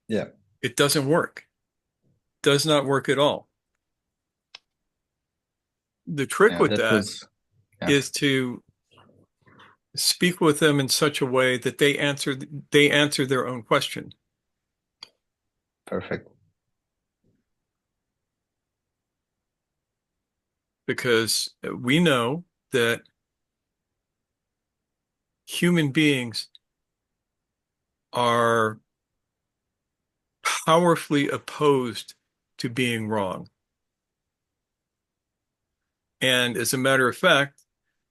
yeah, It doesn't work. Does not work at all. The trick Yeah, with that that was, yeah, is to speak with them in such a way that they answer their own question. perfect. Because we know that human beings are powerfully opposed to being wrong. And as a matter of fact,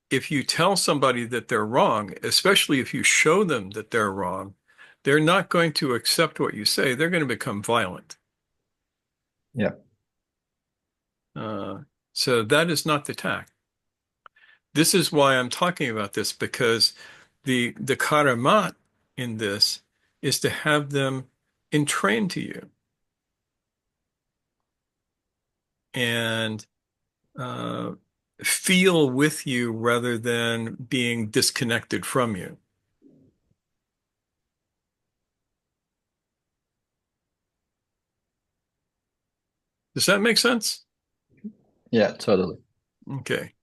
if you tell somebody that they're wrong, especially if you show them that they're wrong, they're not going to accept what you say. They're going to become violent. Yeah, So that is not the tack. This is why I'm talking about this, because the karamat in this is to have them entrained to you and uh, feel with you rather than being disconnected from you. Does that make sense? yeah, totally. Okay.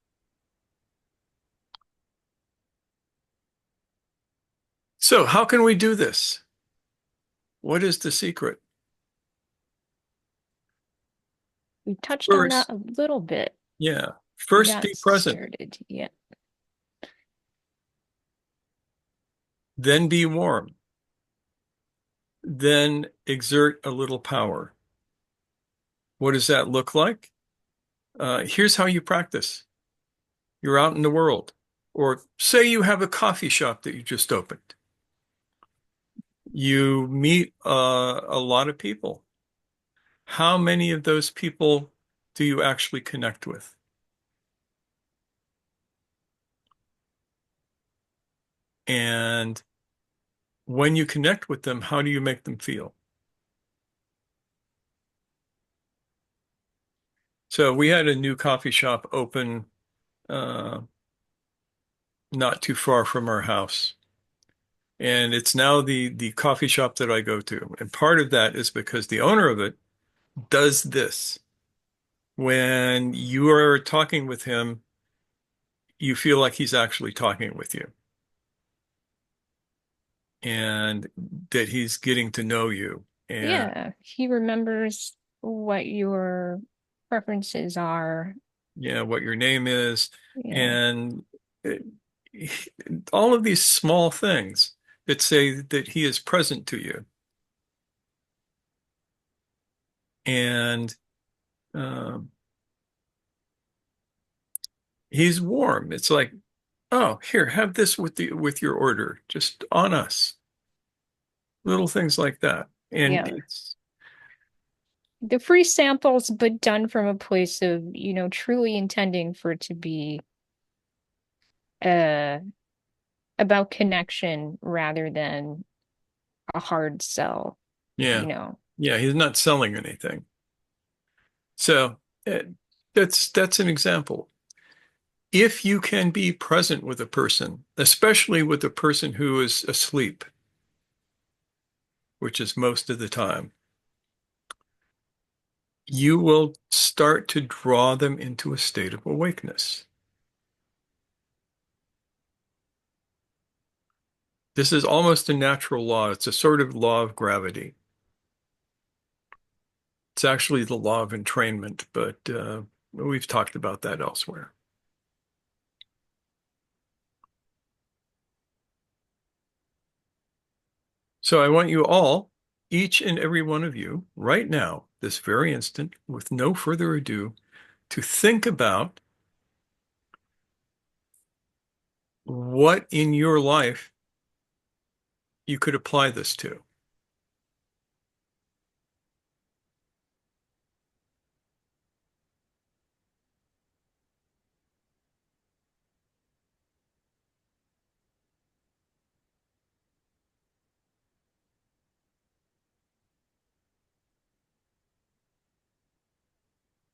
So how can we do this? What is the secret? We touched on that First, a little bit. yeah. We First, got be present, started. Yeah. then be warm, then exert a little power. What does that look like? Here's how you practice. You're out in the world, or say you have a coffee shop that you just opened. You meet a lot of people. How many of those people do you actually connect with? And when you connect with them, how do you make them feel? So we had a new coffee shop open uh, not too far from our house. And it's now the coffee shop that I go to. And part of that is because the owner of it does this. When you are talking with him, you feel like he's actually talking with you and that he's getting to know you. And Yeah. He remembers what your preferences are. yeah, what your name is, Yeah. and it, all of these small things that say that he is present to you. And um, he's warm. It's like, oh, here, have this with your order, just on us. Little things like that. And Yeah. The free samples, but done from a place of, truly intending for it to be uh about connection rather than a hard sell, yeah, you know. yeah, he's not selling anything. So uh, that's an example. If you can be present with a person, especially with a person who is asleep, which is most of the time, you will start to draw them into a state of awakeness. This is almost a natural law. It's a sort of law of gravity. It's actually the law of entrainment, but we've talked about that elsewhere. So I want you all, each and every one of you, right now, this very instant, with no further ado, to think about what in your life you could apply this to.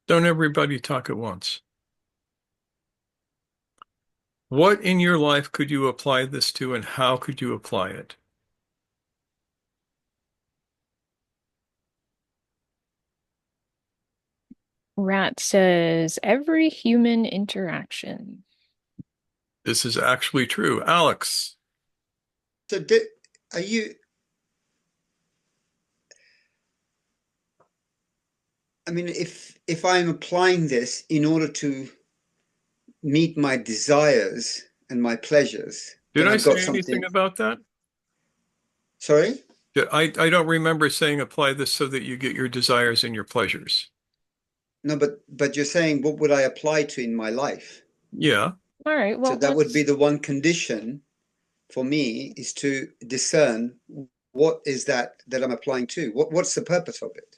Don't everybody talk at once. What in your life could you apply this to, and how could you apply it? Rat says every human interaction. This is actually true. Alex. So are you, I mean, if I'm applying this in order to meet my desires and my pleasures, Did then I I've got say anything something. about that? Sorry? I don't remember saying apply this so that you get your desires and your pleasures. No, but you're saying what would I apply to in my life? Yeah. All right, So well, that would be the one condition for me, is to discern what is that I'm applying to. What's the purpose of it?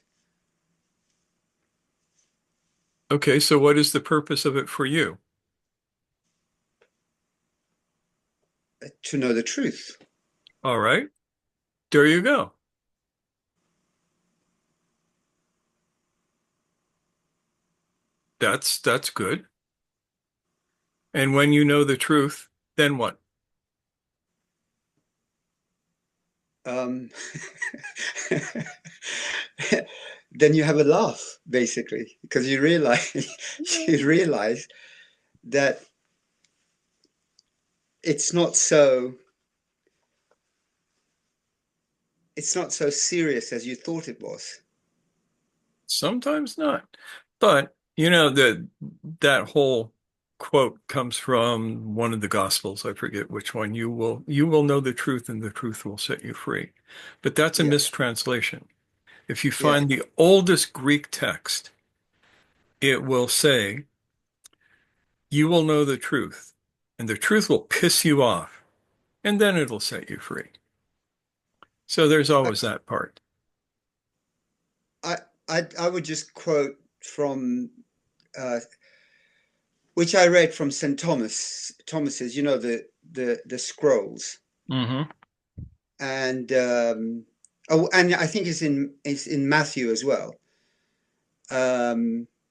Okay, so what is the purpose of it for you? To know the truth. All right. There you go. That's good. And when you know the truth, then what? Um, then you have a laugh, basically, because you realize that it's not so serious as you thought it was. Sometimes not. But you know that whole quote comes from one of the Gospels. I forget which one. You will know the truth and the truth will set you free. But that's a Yeah, mistranslation. If you yeah. find the oldest Greek text, it will say, you will know the truth, and the truth will piss you off, and then it'll set you free. So there's I, always that part. I, I would just quote from uh, which I read from St. Thomas's, the scrolls, Mm-hmm. and and I think it's in Matthew as well.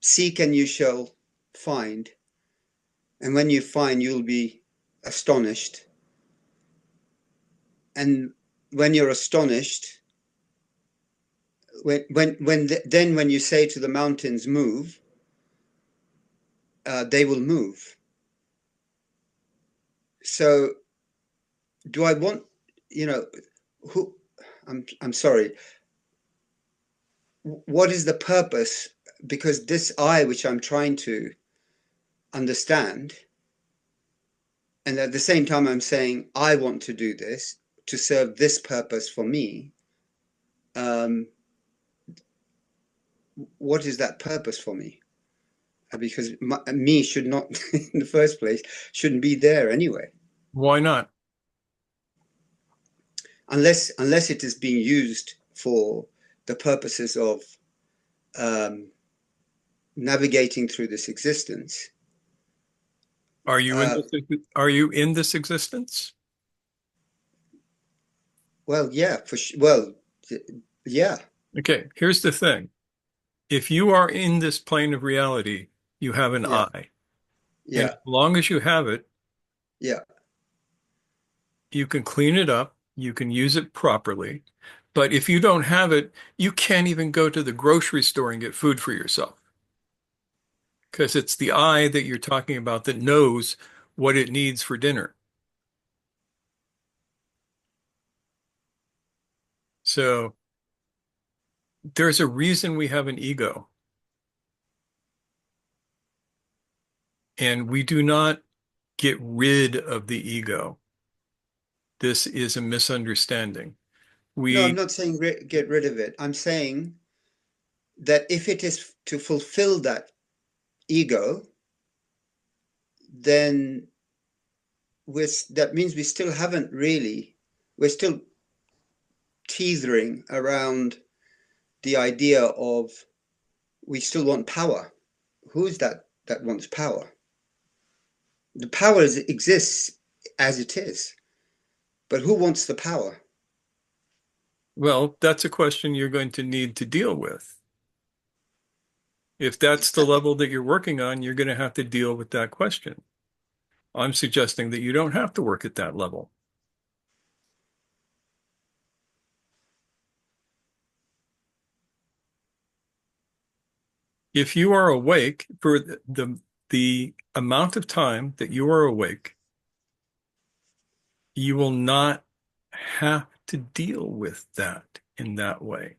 Seek and you shall find, and when you find, you'll be astonished, and when you're astonished, then when you say to the mountains, move, they will move. So do I want, you know, who? I'm sorry. What is the purpose? Because this I, which I'm trying to understand, and at the same time I'm saying I want to do this to serve this purpose for me. Um, what is that purpose for me? Because me should not, in the first place, shouldn't be there anyway, Why not? unless it is being used for the purposes of um, navigating through this existence. Are you in Uh, this existence? well, yeah, well, yeah, Okay, here's the thing. If you are in this plane of reality, you have an yeah, I. And yeah, as long as you have it, yeah. you can clean it up, you can use it properly. But if you don't have it, you can't even go to the grocery store and get food for yourself. Because it's the I that you're talking about that knows what it needs for dinner. So there's a reason we have an ego. And we do not get rid of the ego. This is a misunderstanding. No, I'm We, not saying get rid of it. I'm saying that if it is to fulfill that ego, then that means we still haven't really, we're still teetering around the idea of we still want power. Who is that wants power? The power exists as it is, but who wants the power? well, that's a question you're going to need to deal with. If that's the level that you're working on, you're going to have to deal with that question. I'm suggesting that you don't have to work at that level. If you are awake for the amount of time that you are awake, you will not have to deal with that in that way.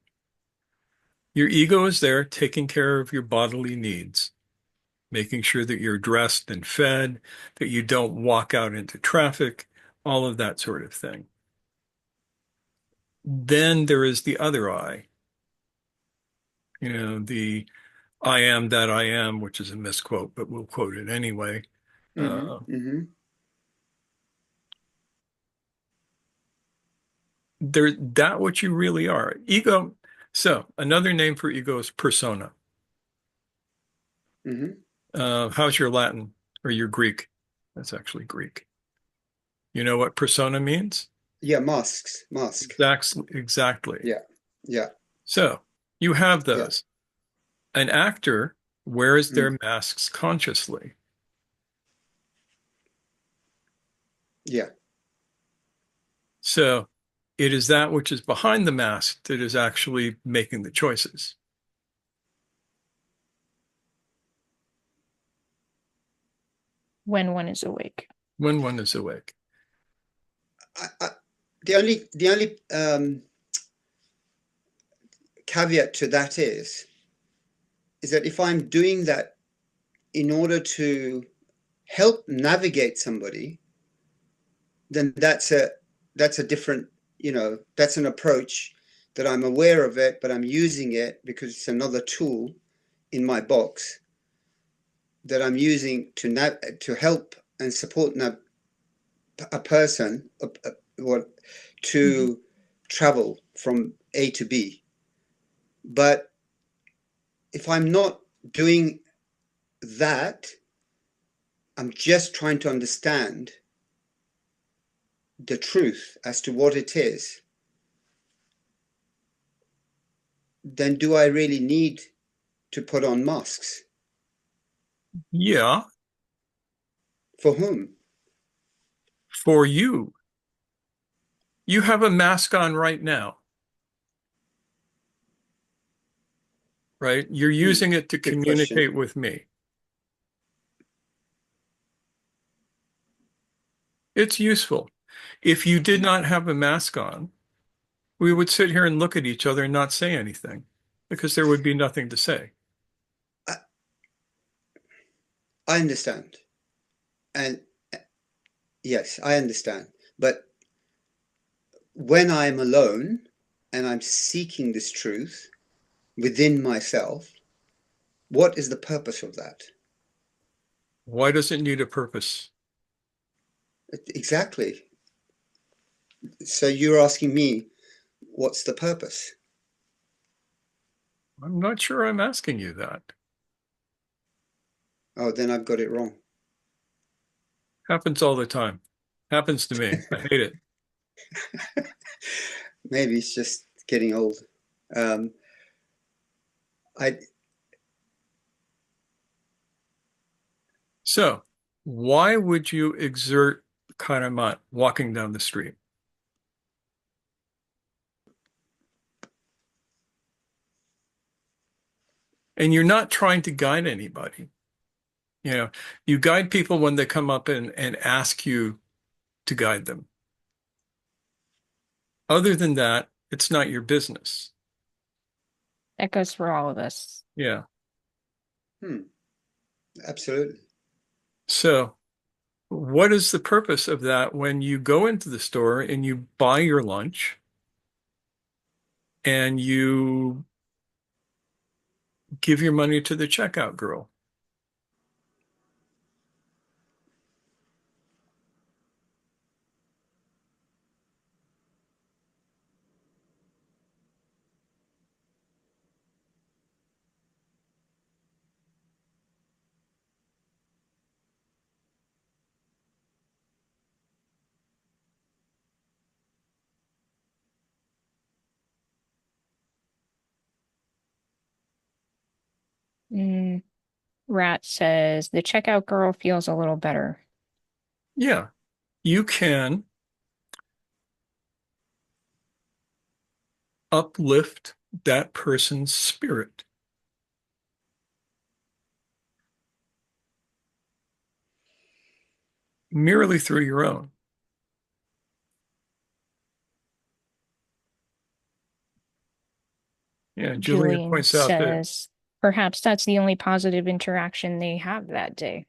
Your ego is there taking care of your bodily needs, making sure that you're dressed and fed, that you don't walk out into traffic, all of that sort of thing. Then there is the other I, the I am that I am, which is a misquote, but we'll quote it anyway. That what you really are. Ego. So another name for ego is persona. How's your Latin or your Greek? That's actually Greek. You know what persona means? Yeah, mask. Exactly. Yeah. So you have those. Yeah. An actor wears their masks consciously. Yeah. So it is that which is behind the mask that is actually making the choices. When one is awake. When one is awake. The only caveat to that is that if I'm doing that in order to help navigate somebody, then that's a different, that's an approach that I'm aware of it, but I'm using it because it's another tool in my box that I'm using to help and support a person to travel from A to B. But if I'm not doing that, I'm just trying to understand the truth as to what it is, then do I really need to put on masks? Yeah. For whom? For you. You have a mask on right now. Right? You're using it to communicate with me. It's useful. If you did not have a mask on, we would sit here and look at each other and not say anything because there would be nothing to say. I understand. And yes, I understand. But when I'm alone and I'm seeking this truth within myself, what is the purpose of that? Why does it need a purpose? Exactly. So you're asking me, what's the purpose? I'm not sure I'm asking you that. Oh, then I've got it wrong. Happens all the time. Happens to me. I hate it. Maybe it's just getting old. So, why would you exert karamat walking down the street? And you're not trying to guide anybody. You guide people when they come up and ask you to guide them. Other than that, it's not your business. That goes for all of us. Yeah. Absolutely. So, what is the purpose of that when you go into the store and you buy your lunch and you give your money to the checkout girl? Rat says the checkout girl feels a little better. Yeah, you can uplift that person's spirit. merely through your own. Yeah, Julian Julian points out that, says perhaps that's the only positive interaction they have that day.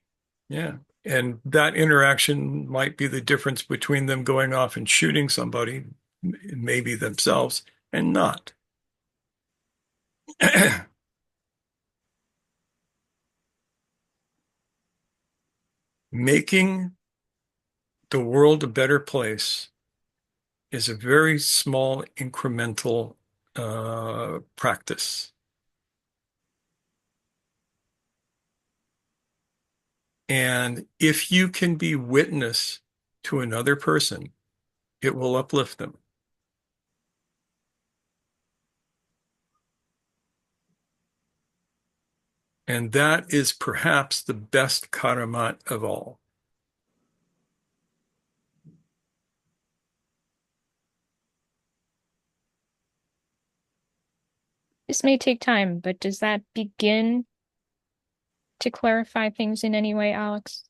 yeah, and that interaction might be the difference between them going off and shooting somebody, maybe themselves, and not. Making the world a better place is a very small incremental practice. And if you can be witness to another person, it will uplift them. And that is perhaps the best karamat of all. This may take time, but does that begin to clarify things in any way, Alex?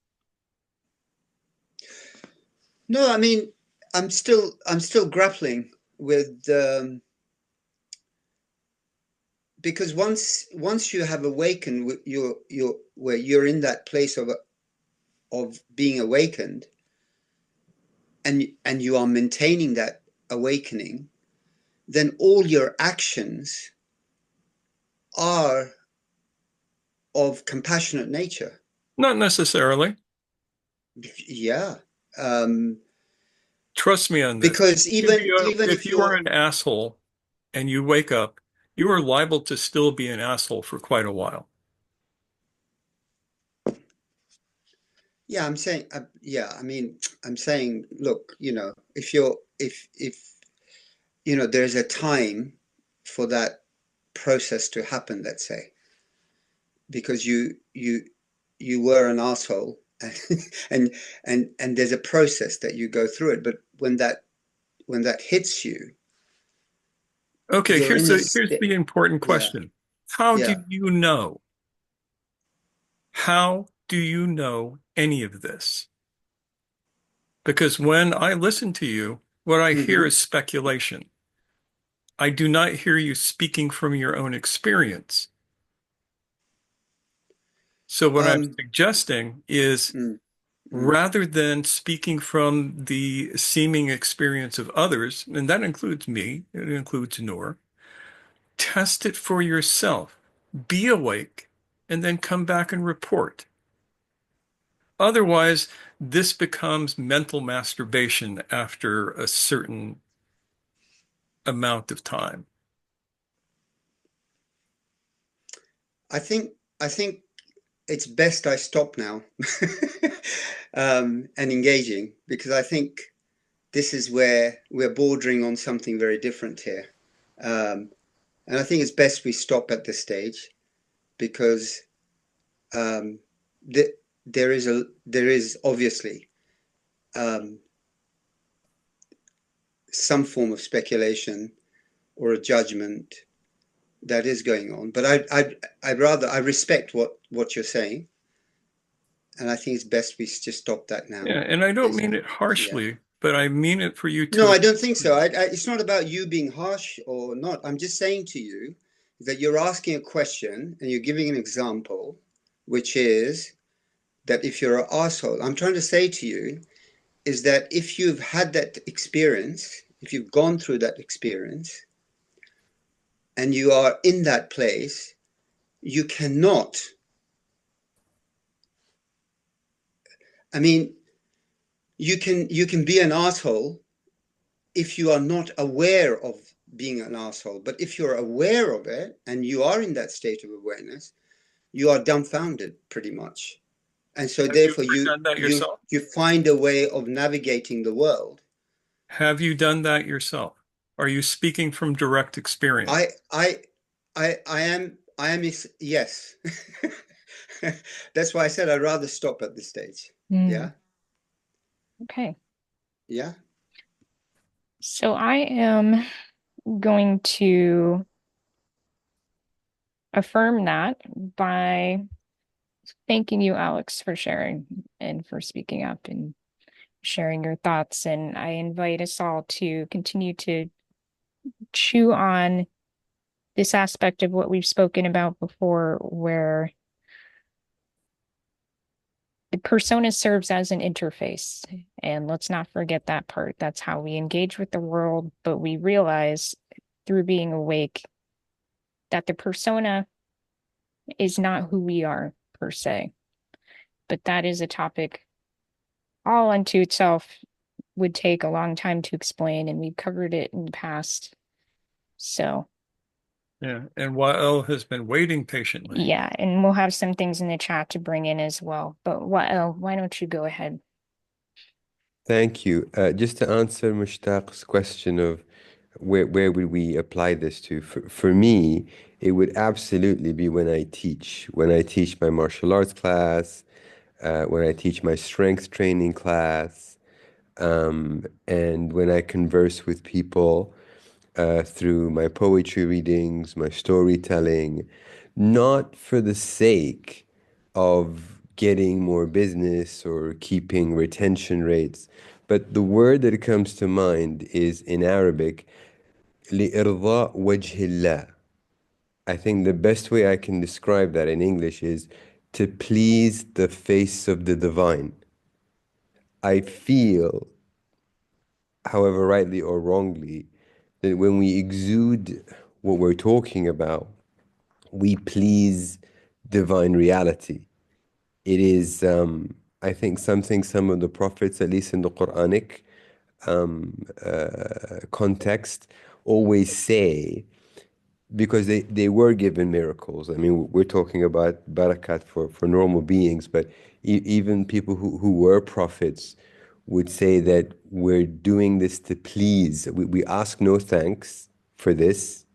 No, I mean, I'm still grappling with because once you have awakened, where you're in that place of being awakened, and you are maintaining that awakening, then all your actions are of compassionate nature. Not necessarily. Yeah. Trust me on this. Because even If you are an asshole and you wake up, you are liable to still be an asshole for quite a while. Yeah, I'm saying, I mean, I'm saying, look, if there's a time for that process to happen, let's say, because you were an asshole, and there's a process that you go through it, but when that hits you, Okay, you're in here's this. the important Yeah, question. How do yeah. you know? How do you know any of this? Because when I listen to you, what I hear is speculation. I do not hear you speaking from your own experience. So what I'm suggesting is rather than speaking from the seeming experience of others, and that includes me, it includes Noor, test it for yourself. Be awake and then come back and report. Otherwise, this becomes mental masturbation after a certain amount of time. I think it's best I stop now and engaging, because I think this is where we're bordering on something very different here. And I think it's best we stop at this stage, because there is obviously some form of speculation or a judgment that is going on. But I respect what you're saying, and I think it's best we just stop that now. Yeah, and I don't mean it harshly, but I mean it for you to. No, I don't think so. It's not about you being harsh or not. I'm just saying to you that you're asking a question and you're giving an example, which is that if you're an asshole, I'm trying to say to you is that if you've had that experience, if you've gone through that experience, and you are in that place, you cannot. I mean, you can be an asshole if you are not aware of being an asshole. But if you're aware of it and you are in that state of awareness, you are dumbfounded pretty much. And so therefore done that yourself? you find a way of navigating the world. Have you done that yourself? Are you speaking from direct experience? I am yes. That's why I said I'd rather stop at this stage. Yeah. Okay. Yeah. So I am going to affirm that by thanking you, Alex, for sharing and for speaking up and sharing your thoughts. And I invite us all to continue to chew on this aspect of what we've spoken about before, where the persona serves as an interface. And let's not forget that part. That's how we engage with the world. But we realize through being awake that the persona is not who we are per se. But that is a topic all unto itself, would take a long time to explain, and we've covered it in the past. So, Yeah. And Wael has been waiting patiently. yeah, and we'll have some things in the chat to bring in as well. But Wael, why don't you go ahead? Thank you. Just to answer Mushtaq's question of where would we apply this to? For me, it would absolutely be when I teach my martial arts class, when I teach my strength training class, and when I converse with people through my poetry readings, my storytelling, not for the sake of getting more business or keeping retention rates, but the word that comes to mind is in Arabic, لِإِرْضَاء وَجْهِ اللَّهِ. I think the best way I can describe that in English is to please the face of the divine. I feel, however rightly or wrongly, that when we exude what we're talking about, we please divine reality. It is, I think, something some of the prophets, at least in the Quranic context, always say, because they were given miracles. I mean, we're talking about barakat for normal beings, but even people who were prophets would say that we're doing this to please. We ask no thanks for this,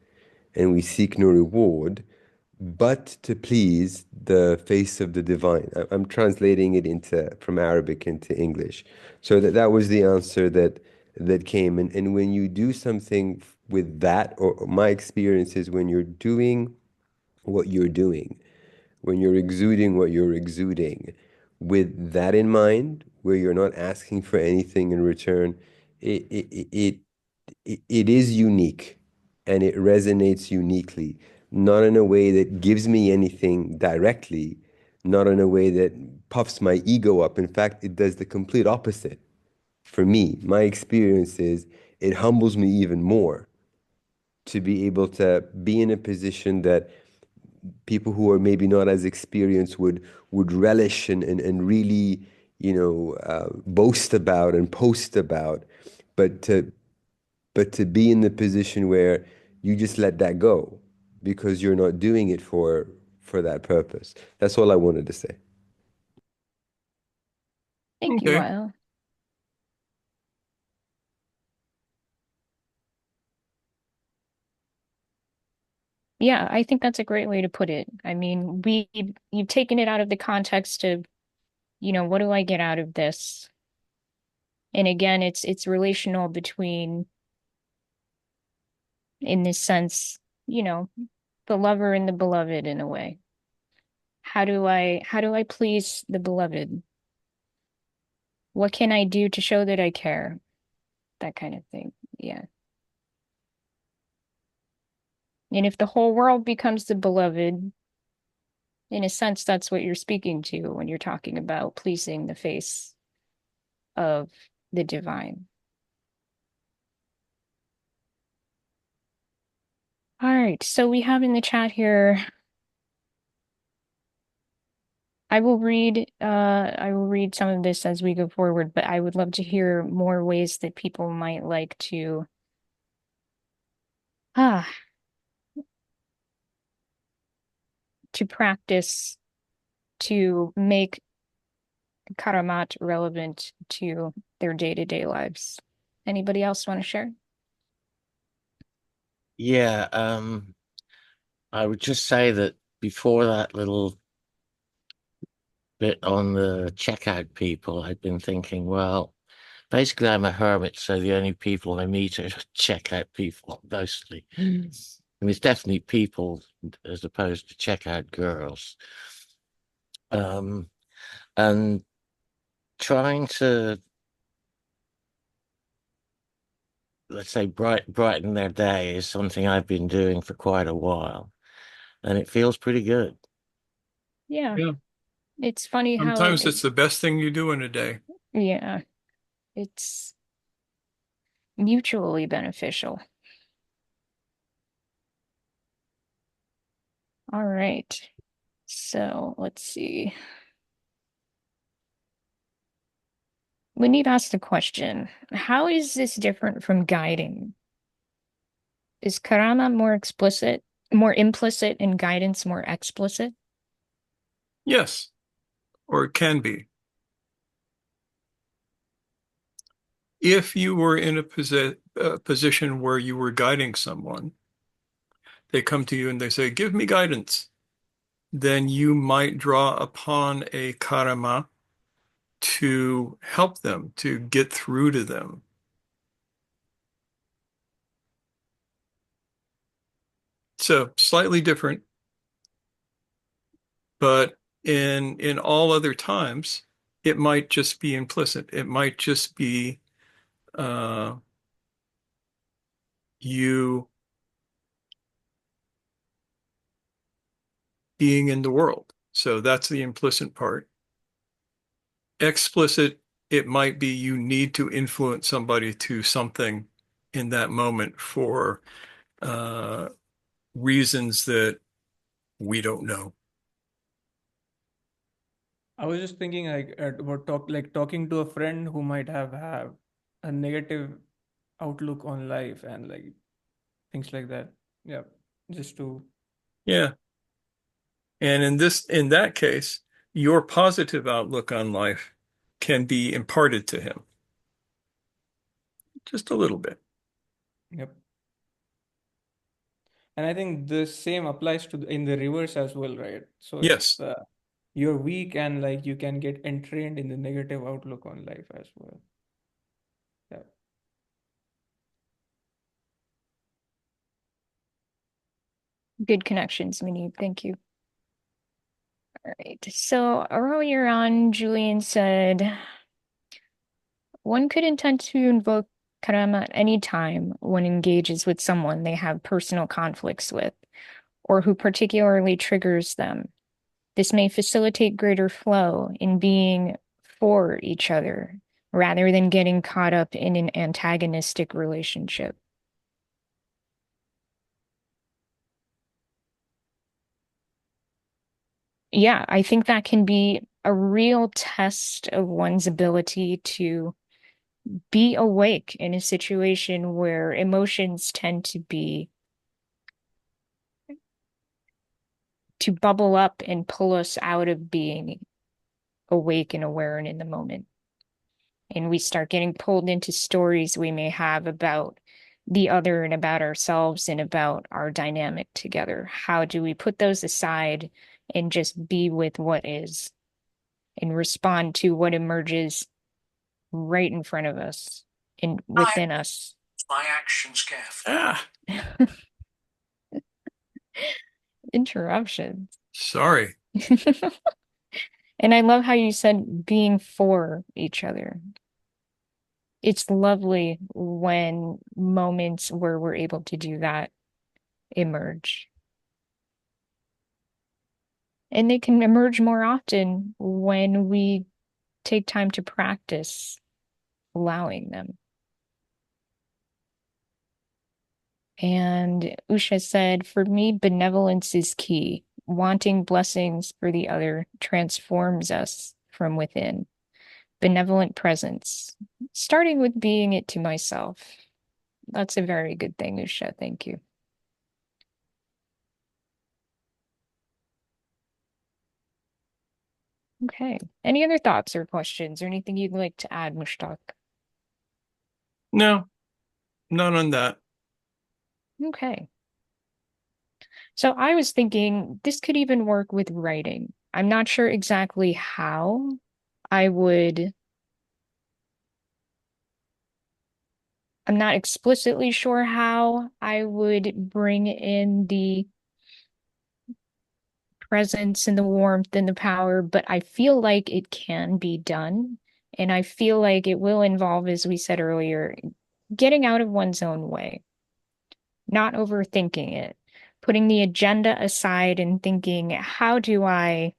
and we seek no reward, but to please the face of the divine. I'm translating it from Arabic into English. So that was the answer that came. And when you do something with that, or my experience is when you're doing what you're doing, when you're exuding what you're exuding, with that in mind, where you're not asking for anything in return, it it it, it is unique, and it resonates uniquely, not in a way that gives me anything directly, not in a way that puffs my ego up. In fact, it does the complete opposite. For me, my experience is it humbles me even more to be able to be in a position that people who are maybe not as experienced would relish and really, boast about and post about, but to be in the position where you just let that go because you're not doing it for that purpose. That's all I wanted to say. Thank you, Okay. Wael. Yeah, I think that's a great way to put it. I mean, you've taken it out of the context of, what do I get out of this? And again, it's relational between, in this sense, the lover and the beloved in a way. How do I please the beloved? What can I do to show that I care? That kind of thing. Yeah. And if the whole world becomes the beloved, in a sense, that's what you're speaking to when you're talking about pleasing the face of the divine. All right, so we have in the chat here. I will read some of this as we go forward, but I would love to hear more ways that people might like to ah to practice to make karamat relevant to their day-to-day lives. Anybody else want to share? Yeah, I would just say that before that little bit on the checkout people, I'd been thinking, well, basically I'm a hermit, so the only people I meet are checkout people mostly. And it's definitely people as opposed to checkout girls. And trying to let's say, brighten their day is something I've been doing for quite a while, and it feels pretty good. Yeah. Yeah. It's funny how Sometimes it's the best thing you do in a day. yeah, it's mutually beneficial. All right. So let's see. Wendy asked a question. How is this different from guiding? Is karama more explicit, more implicit, and guidance more explicit? Yes, or it can be. If you were in a position where you were guiding someone, they come to you and they say, "Give me guidance." Then you might draw upon a karama to help them, to get through to them. So slightly different, but in all other times, it might just be implicit. It might just be uh, you being in the world. So that's the implicit part. Explicit, it might be you need to influence somebody to something in that moment for uh, reasons that we don't know. I was just thinking like about talking to a friend who might have a negative outlook on life and like things like that. Yeah, just to Yeah. And in that case, your positive outlook on life can be imparted to him just a little bit. yep. And I think the same applies to in the reverse as well, right? So if Yes. you're weak and like you can get entrained in the negative outlook on life as well. Yeah. Good connections, Minnie. Thank you. All right. So earlier on, Julian said one could intend to invoke karma at any time one engages with someone they have personal conflicts with, or who particularly triggers them. This may facilitate greater flow in being for each other rather than getting caught up in an antagonistic relationship. Yeah, I think that can be a real test of one's ability to be awake in a situation where emotions tend to bubble up and pull us out of being awake and aware and in the moment. And we start getting pulled into stories we may have about the other and about ourselves and about our dynamic together. How do we put those aside and just be with what is and respond to what emerges right in front of us and within us? My actions carefully. Ah, Interruptions. sorry. And I love how you said being for each other. It's lovely when moments where we're able to do that emerge. And they can emerge more often when we take time to practice allowing them. And Usha said, for me, benevolence is key. Wanting blessings for the other transforms us from within. Benevolent presence, starting with being it to myself. That's a very good thing, Usha. Thank you. Okay. Any other thoughts or questions or anything you'd like to add, Mushtaq? No, not on that. Okay. So I was thinking this could even work with writing. I'm not sure exactly how I would, I'm not explicitly sure how I would bring in the presence and the warmth and the power, but I feel like it can be done. And I feel like it will involve, as we said earlier, getting out of one's own way, not overthinking it, putting the agenda aside and thinking, how do I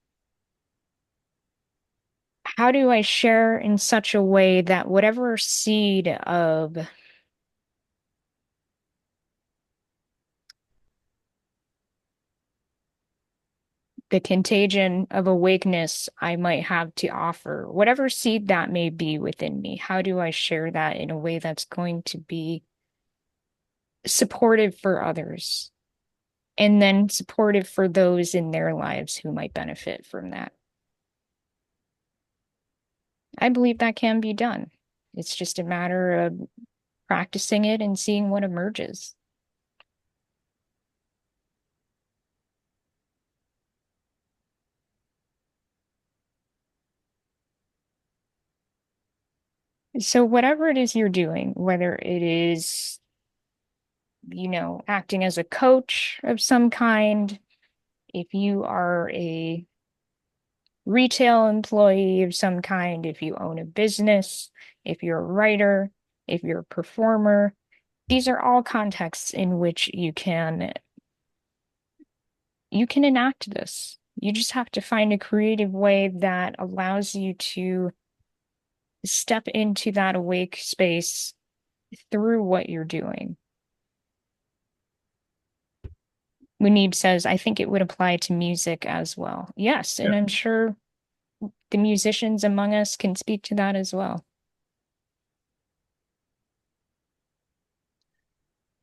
share in such a way that whatever seed of the contagion of awakeness I might have to offer, whatever seed that may be within me, how do I share that in a way that's going to be supportive for others and then supportive for those in their lives who might benefit from that? I believe that can be done. It's just a matter of practicing it and seeing what emerges. So whatever it is you're doing, whether it is, acting as a coach of some kind, if you are a retail employee of some kind, if you own a business, if you're a writer, if you're a performer, these are all contexts in which you can enact this. You just have to find a creative way that allows you to step into that awake space through what you're doing. Munib says, I think it would apply to music as well. Yes, and Yeah. I'm sure the musicians among us can speak to that as well.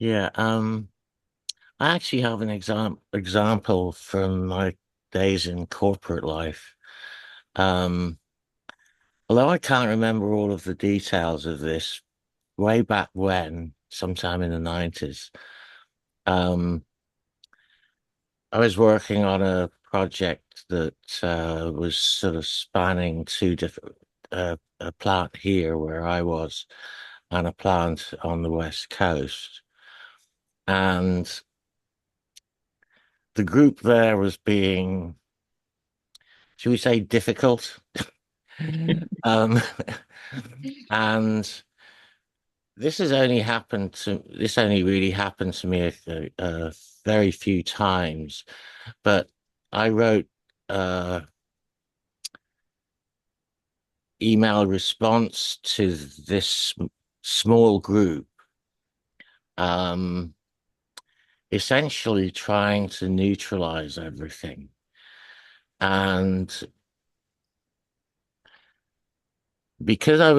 Yeah, I actually have an example from my days in corporate life. Um, Although I can't remember all of the details of this, way back when, sometime in the 90s, um, I was working on a project that was sort of spanning two different, a plant here where I was and a plant on the West Coast. And the group there was being, should we say, difficult? um, and this only really happened to me a very few times, but I wrote email response to this small group, um, essentially trying to neutralize everything. And because of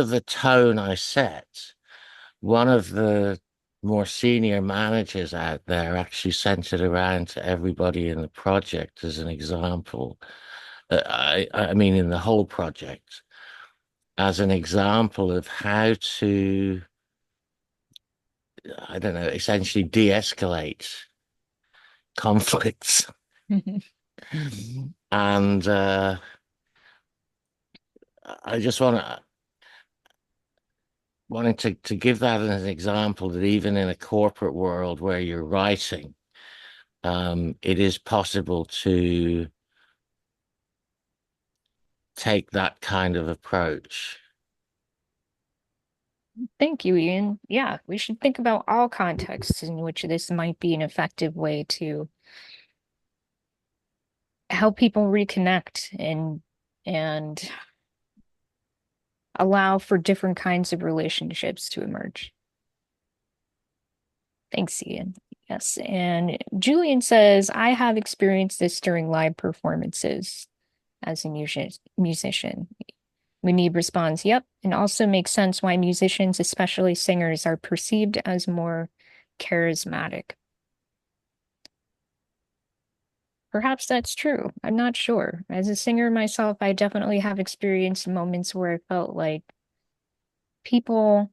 the tone I set, one of the more senior managers out there actually sent it around to everybody in the project as an example. I mean, in the whole project, as an example of how to, I don't know, essentially de-escalate conflicts. And I just wanted to give that as an example that even in a corporate world where you're writing, it is possible to take that kind of approach. Thank you, Ian. Yeah, we should think about all contexts in which this might be an effective way to help people reconnect and allow for different kinds of relationships to emerge. Thanks, Ian. Yes, and Julian says, I have experienced this during live performances as a musician. Munib responds, yep, and also makes sense why musicians, especially singers, are perceived as more charismatic. Perhaps that's true. I'm not sure. As a singer myself, I definitely have experienced moments where I felt like people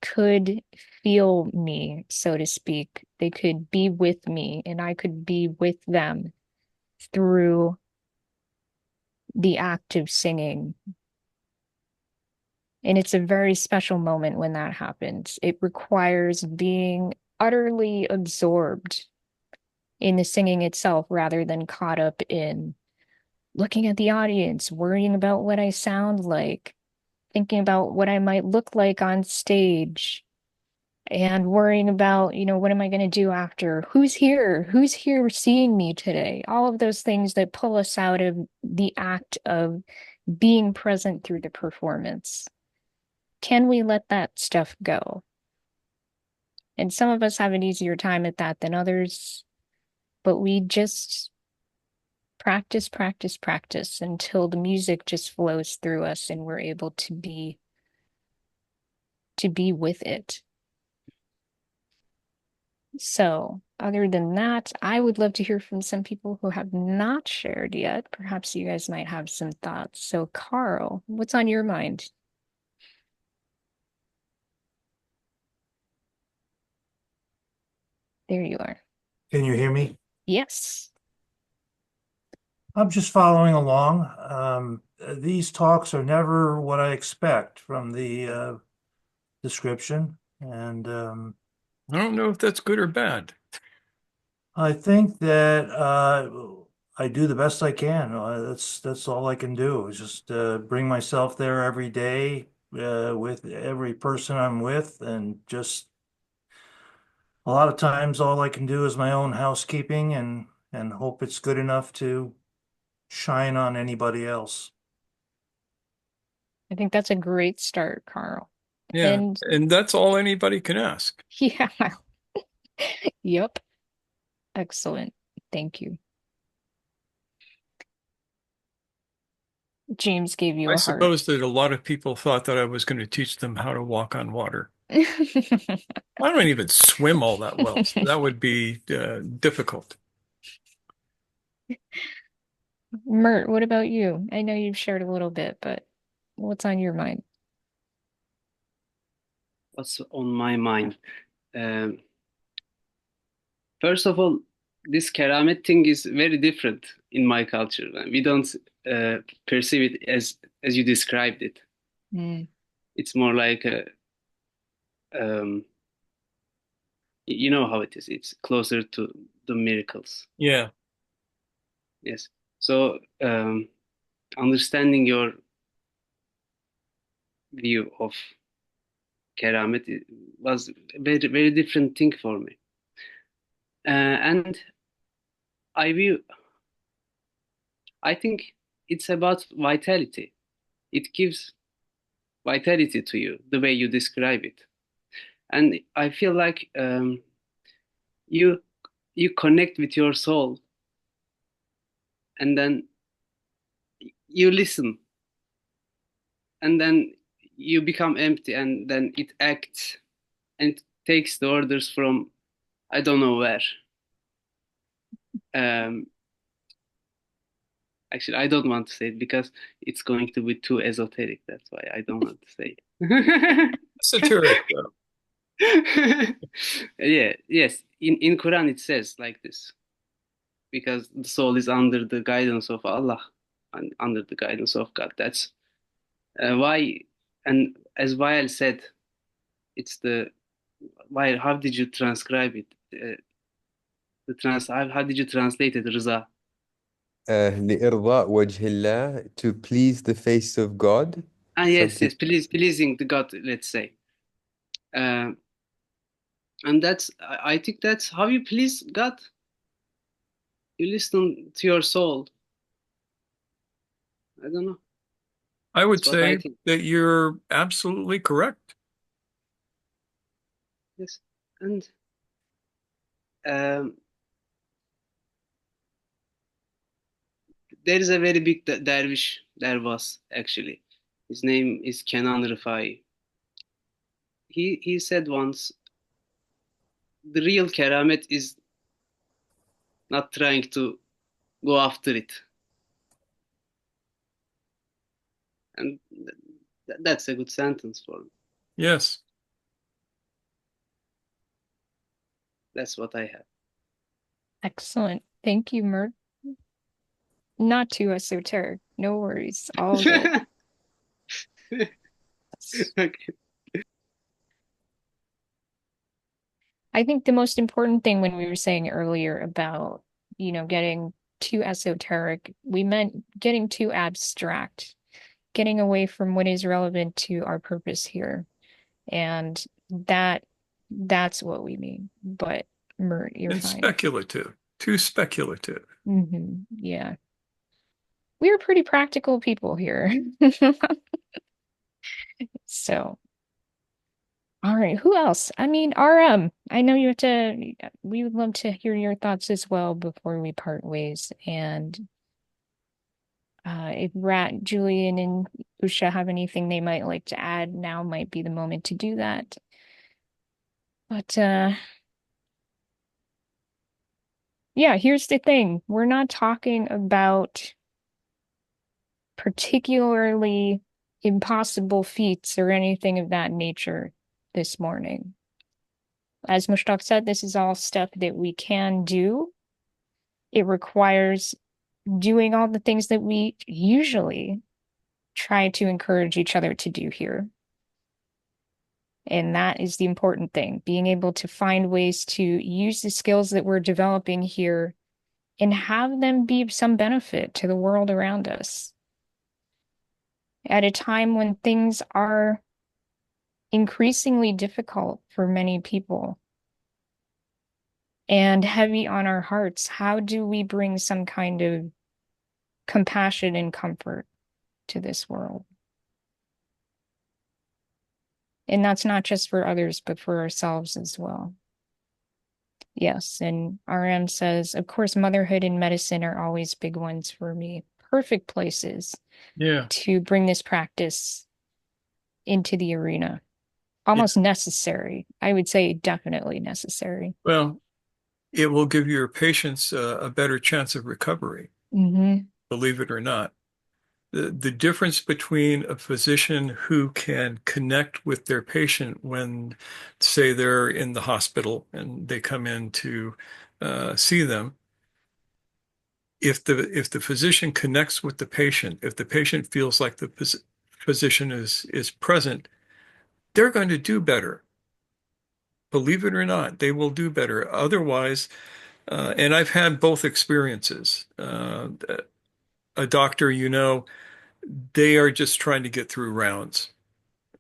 could feel me, so to speak. They could be with me, and I could be with them through the act of singing. And it's a very special moment when that happens. It requires being utterly absorbed in the singing itself rather than caught up in looking at the audience, worrying about what I sound like, thinking about what I might look like on stage and worrying about, what am I going to do after? Who's here? Who's here seeing me today? All of those things that pull us out of the act of being present through the performance. Can we let that stuff go? And some of us have an easier time at that than others, but we just practice, practice, practice until the music just flows through us and we're able to be with it. So, other than that, I would love to hear from some people who have not shared yet. Perhaps you guys might have some thoughts. So, Carl, what's on your mind? There you are. Can you hear me? Yes. I'm just following along. These talks are never what I expect from the description, and I don't know if that's good or bad. I think that I do the best I can. That's all I can do is just bring myself there every day with every person I'm with, and just a lot of times all I can do is my own housekeeping and hope it's good enough to shine on anybody else. I think that's a great start, Carl. Yeah, And and that's all anybody can ask. yeah, yep. Excellent. Thank you. James gave you I a heart. suppose that a lot of people thought that I was going to teach them how to walk on water. I don't even swim all that well, so that would be difficult. Mert, what about you? I know you've shared a little bit, but what's on your mind? What's on my mind? Um, First of all, this karamet thing is very different in my culture. We don't perceive it as you described it. Mm. It's more like um, you know how it is. It's closer to the miracles. Yeah. Yes. So understanding your view of keramet was a very very different thing for me. And I think it's about vitality. It gives vitality to you the way you describe it, and I feel like you you connect with your soul, and then you listen, and then you become empty, and then it acts and takes the orders from I don't know where. Um, Actually, I don't want to say it because it's going to be too esoteric. That's why I don't want to say it. Esoteric, though. Yeah, yes. In Quran it says like this because the soul is under the guidance of Allah and under the guidance of God. That's why. And as Wael said, it's the why. How did you transcribe it? How did you translate it, Rıza? لإرضاء وجه الله, to please the face of God. Ah, yes, Something. yes, pleasing the God, let's say. And that's, I think that's how you please God. You listen to your soul. I don't know. I would That's what I say think. that you're absolutely correct. Yes. And um, there is a very big dervish. There was actually. His name is Kenan Rifai. He said once, the real keramet is not trying to go after it. And that's a good sentence for me. Yes. That's what I have. Excellent. Thank you, Mert. Not too esoteric. No worries. All good. Okay. I think the most important thing when we were saying earlier about, getting too esoteric, we meant getting too abstract. getting away from what is relevant to our purpose here. And that's what we mean. But you're And fine. speculative, too speculative. Yeah. We're pretty practical people here. So, all right, who else? I mean, RM, I know you have to, we would love to hear your thoughts as well before we part ways. And if Rat, Julian, and Usha have anything they might like to add, now might be the moment to do that. But yeah, here's the thing. We're not talking about particularly impossible feats or anything of that nature this morning. As Mushtaq said, this is all stuff that we can do. It requires doing all the things that we usually try to encourage each other to do here. And that is the important thing, being able to find ways to use the skills that we're developing here and have them be of some benefit to the world around us. At a time when things are increasingly difficult for many people and heavy on our hearts, how do we bring some kind of compassion and comfort to this world? And that's not just for others, but for ourselves as well. Yes, and RM says, of course, motherhood and medicine are always big ones for me. Perfect places to bring this practice into the arena. Almost necessary. I would say definitely necessary. Well, it will give your patients a better chance of recovery, believe it or not. The difference between a physician who can connect with their patient when, say, they're in the hospital and they come in to see them, if the physician connects with the patient, if the patient feels like the physician is present, they're going to do better. Believe it or not, they will do better. Otherwise, and I've had both experiences. A doctor, they are just trying to get through rounds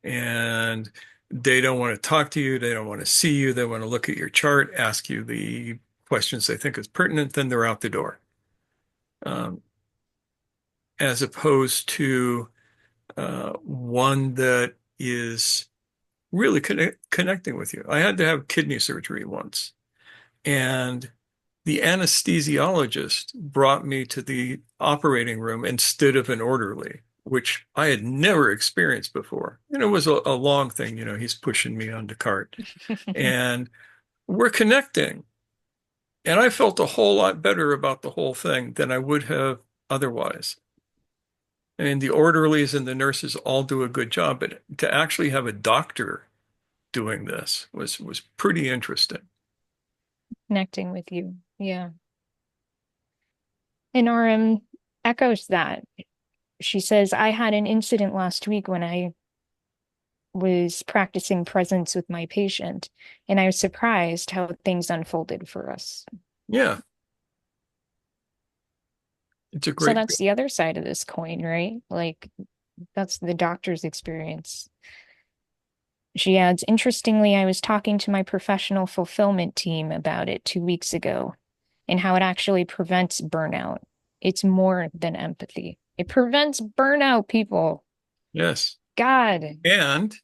and they don't want to talk to you. They don't want to see you. They want to look at your chart, ask you the questions they think is pertinent, then they're out the door. As opposed to one that is really connecting with you. I had to have kidney surgery once, and the anesthesiologist brought me to the operating room instead of an orderly, which I had never experienced before. And it was a long thing, he's pushing me on the cart. And we're connecting. And I felt a whole lot better about the whole thing than I would have otherwise. And the orderlies and the nurses all do a good job, but to actually have a doctor doing this was pretty interesting. Connecting with you. Yeah. And RM echoes that. She says, I had an incident last week when I was practicing presence with my patient, and I was surprised how things unfolded for us. Yeah. It's a So great. that's the other side of this coin, right? Like, that's the doctor's experience. She adds, interestingly, I was talking to my professional fulfillment team about it 2 weeks ago and how it actually prevents burnout. It's more than empathy. It prevents burnout, people. Yes. God. And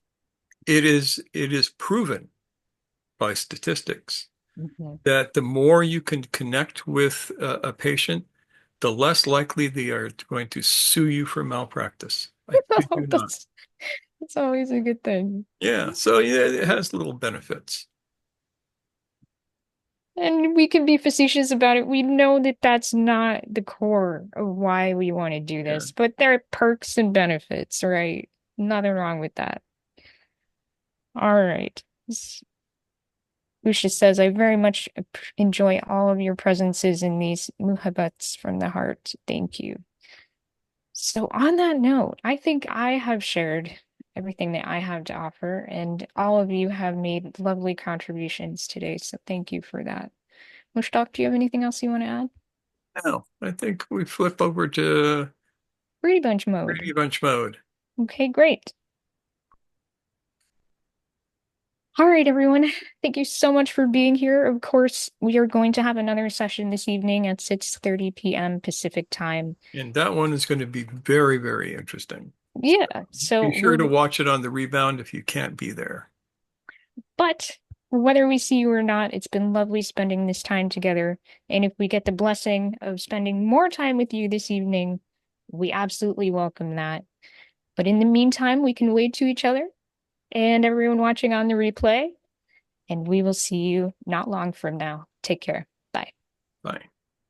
it is proven by statistics that the more you can connect with a patient, the less likely they are going to sue you for malpractice. I kid you not. That's always a good thing. Yeah, so yeah, it has little benefits. And we can be facetious about it. We know that that's not the core of why we want to do this, but there are perks and benefits, right? Nothing wrong with that. All right. Usha says, I very much enjoy all of your presences in these muhabbats from the heart. Thank you. So on that note, I think I have shared everything that I have to offer, and all of you have made lovely contributions today. So thank you for that. Mushtaq, do you have anything else you want to add? No, I think we flip over to Brady Bunch mode. Brady Bunch mode. Okay, great. All right, everyone. Thank you so much for being here. Of course, we are going to have another session this evening at 6:30 p.m. Pacific time. And that one is going to be very, very interesting. Yeah, so be sure to watch it on the rebound if you can't be there. But whether we see you or not, it's been lovely spending this time together. And if we get the blessing of spending more time with you this evening, we absolutely welcome that. But in the meantime, we can wave to each other and everyone watching on the replay, and we will see you not long from now. Take care.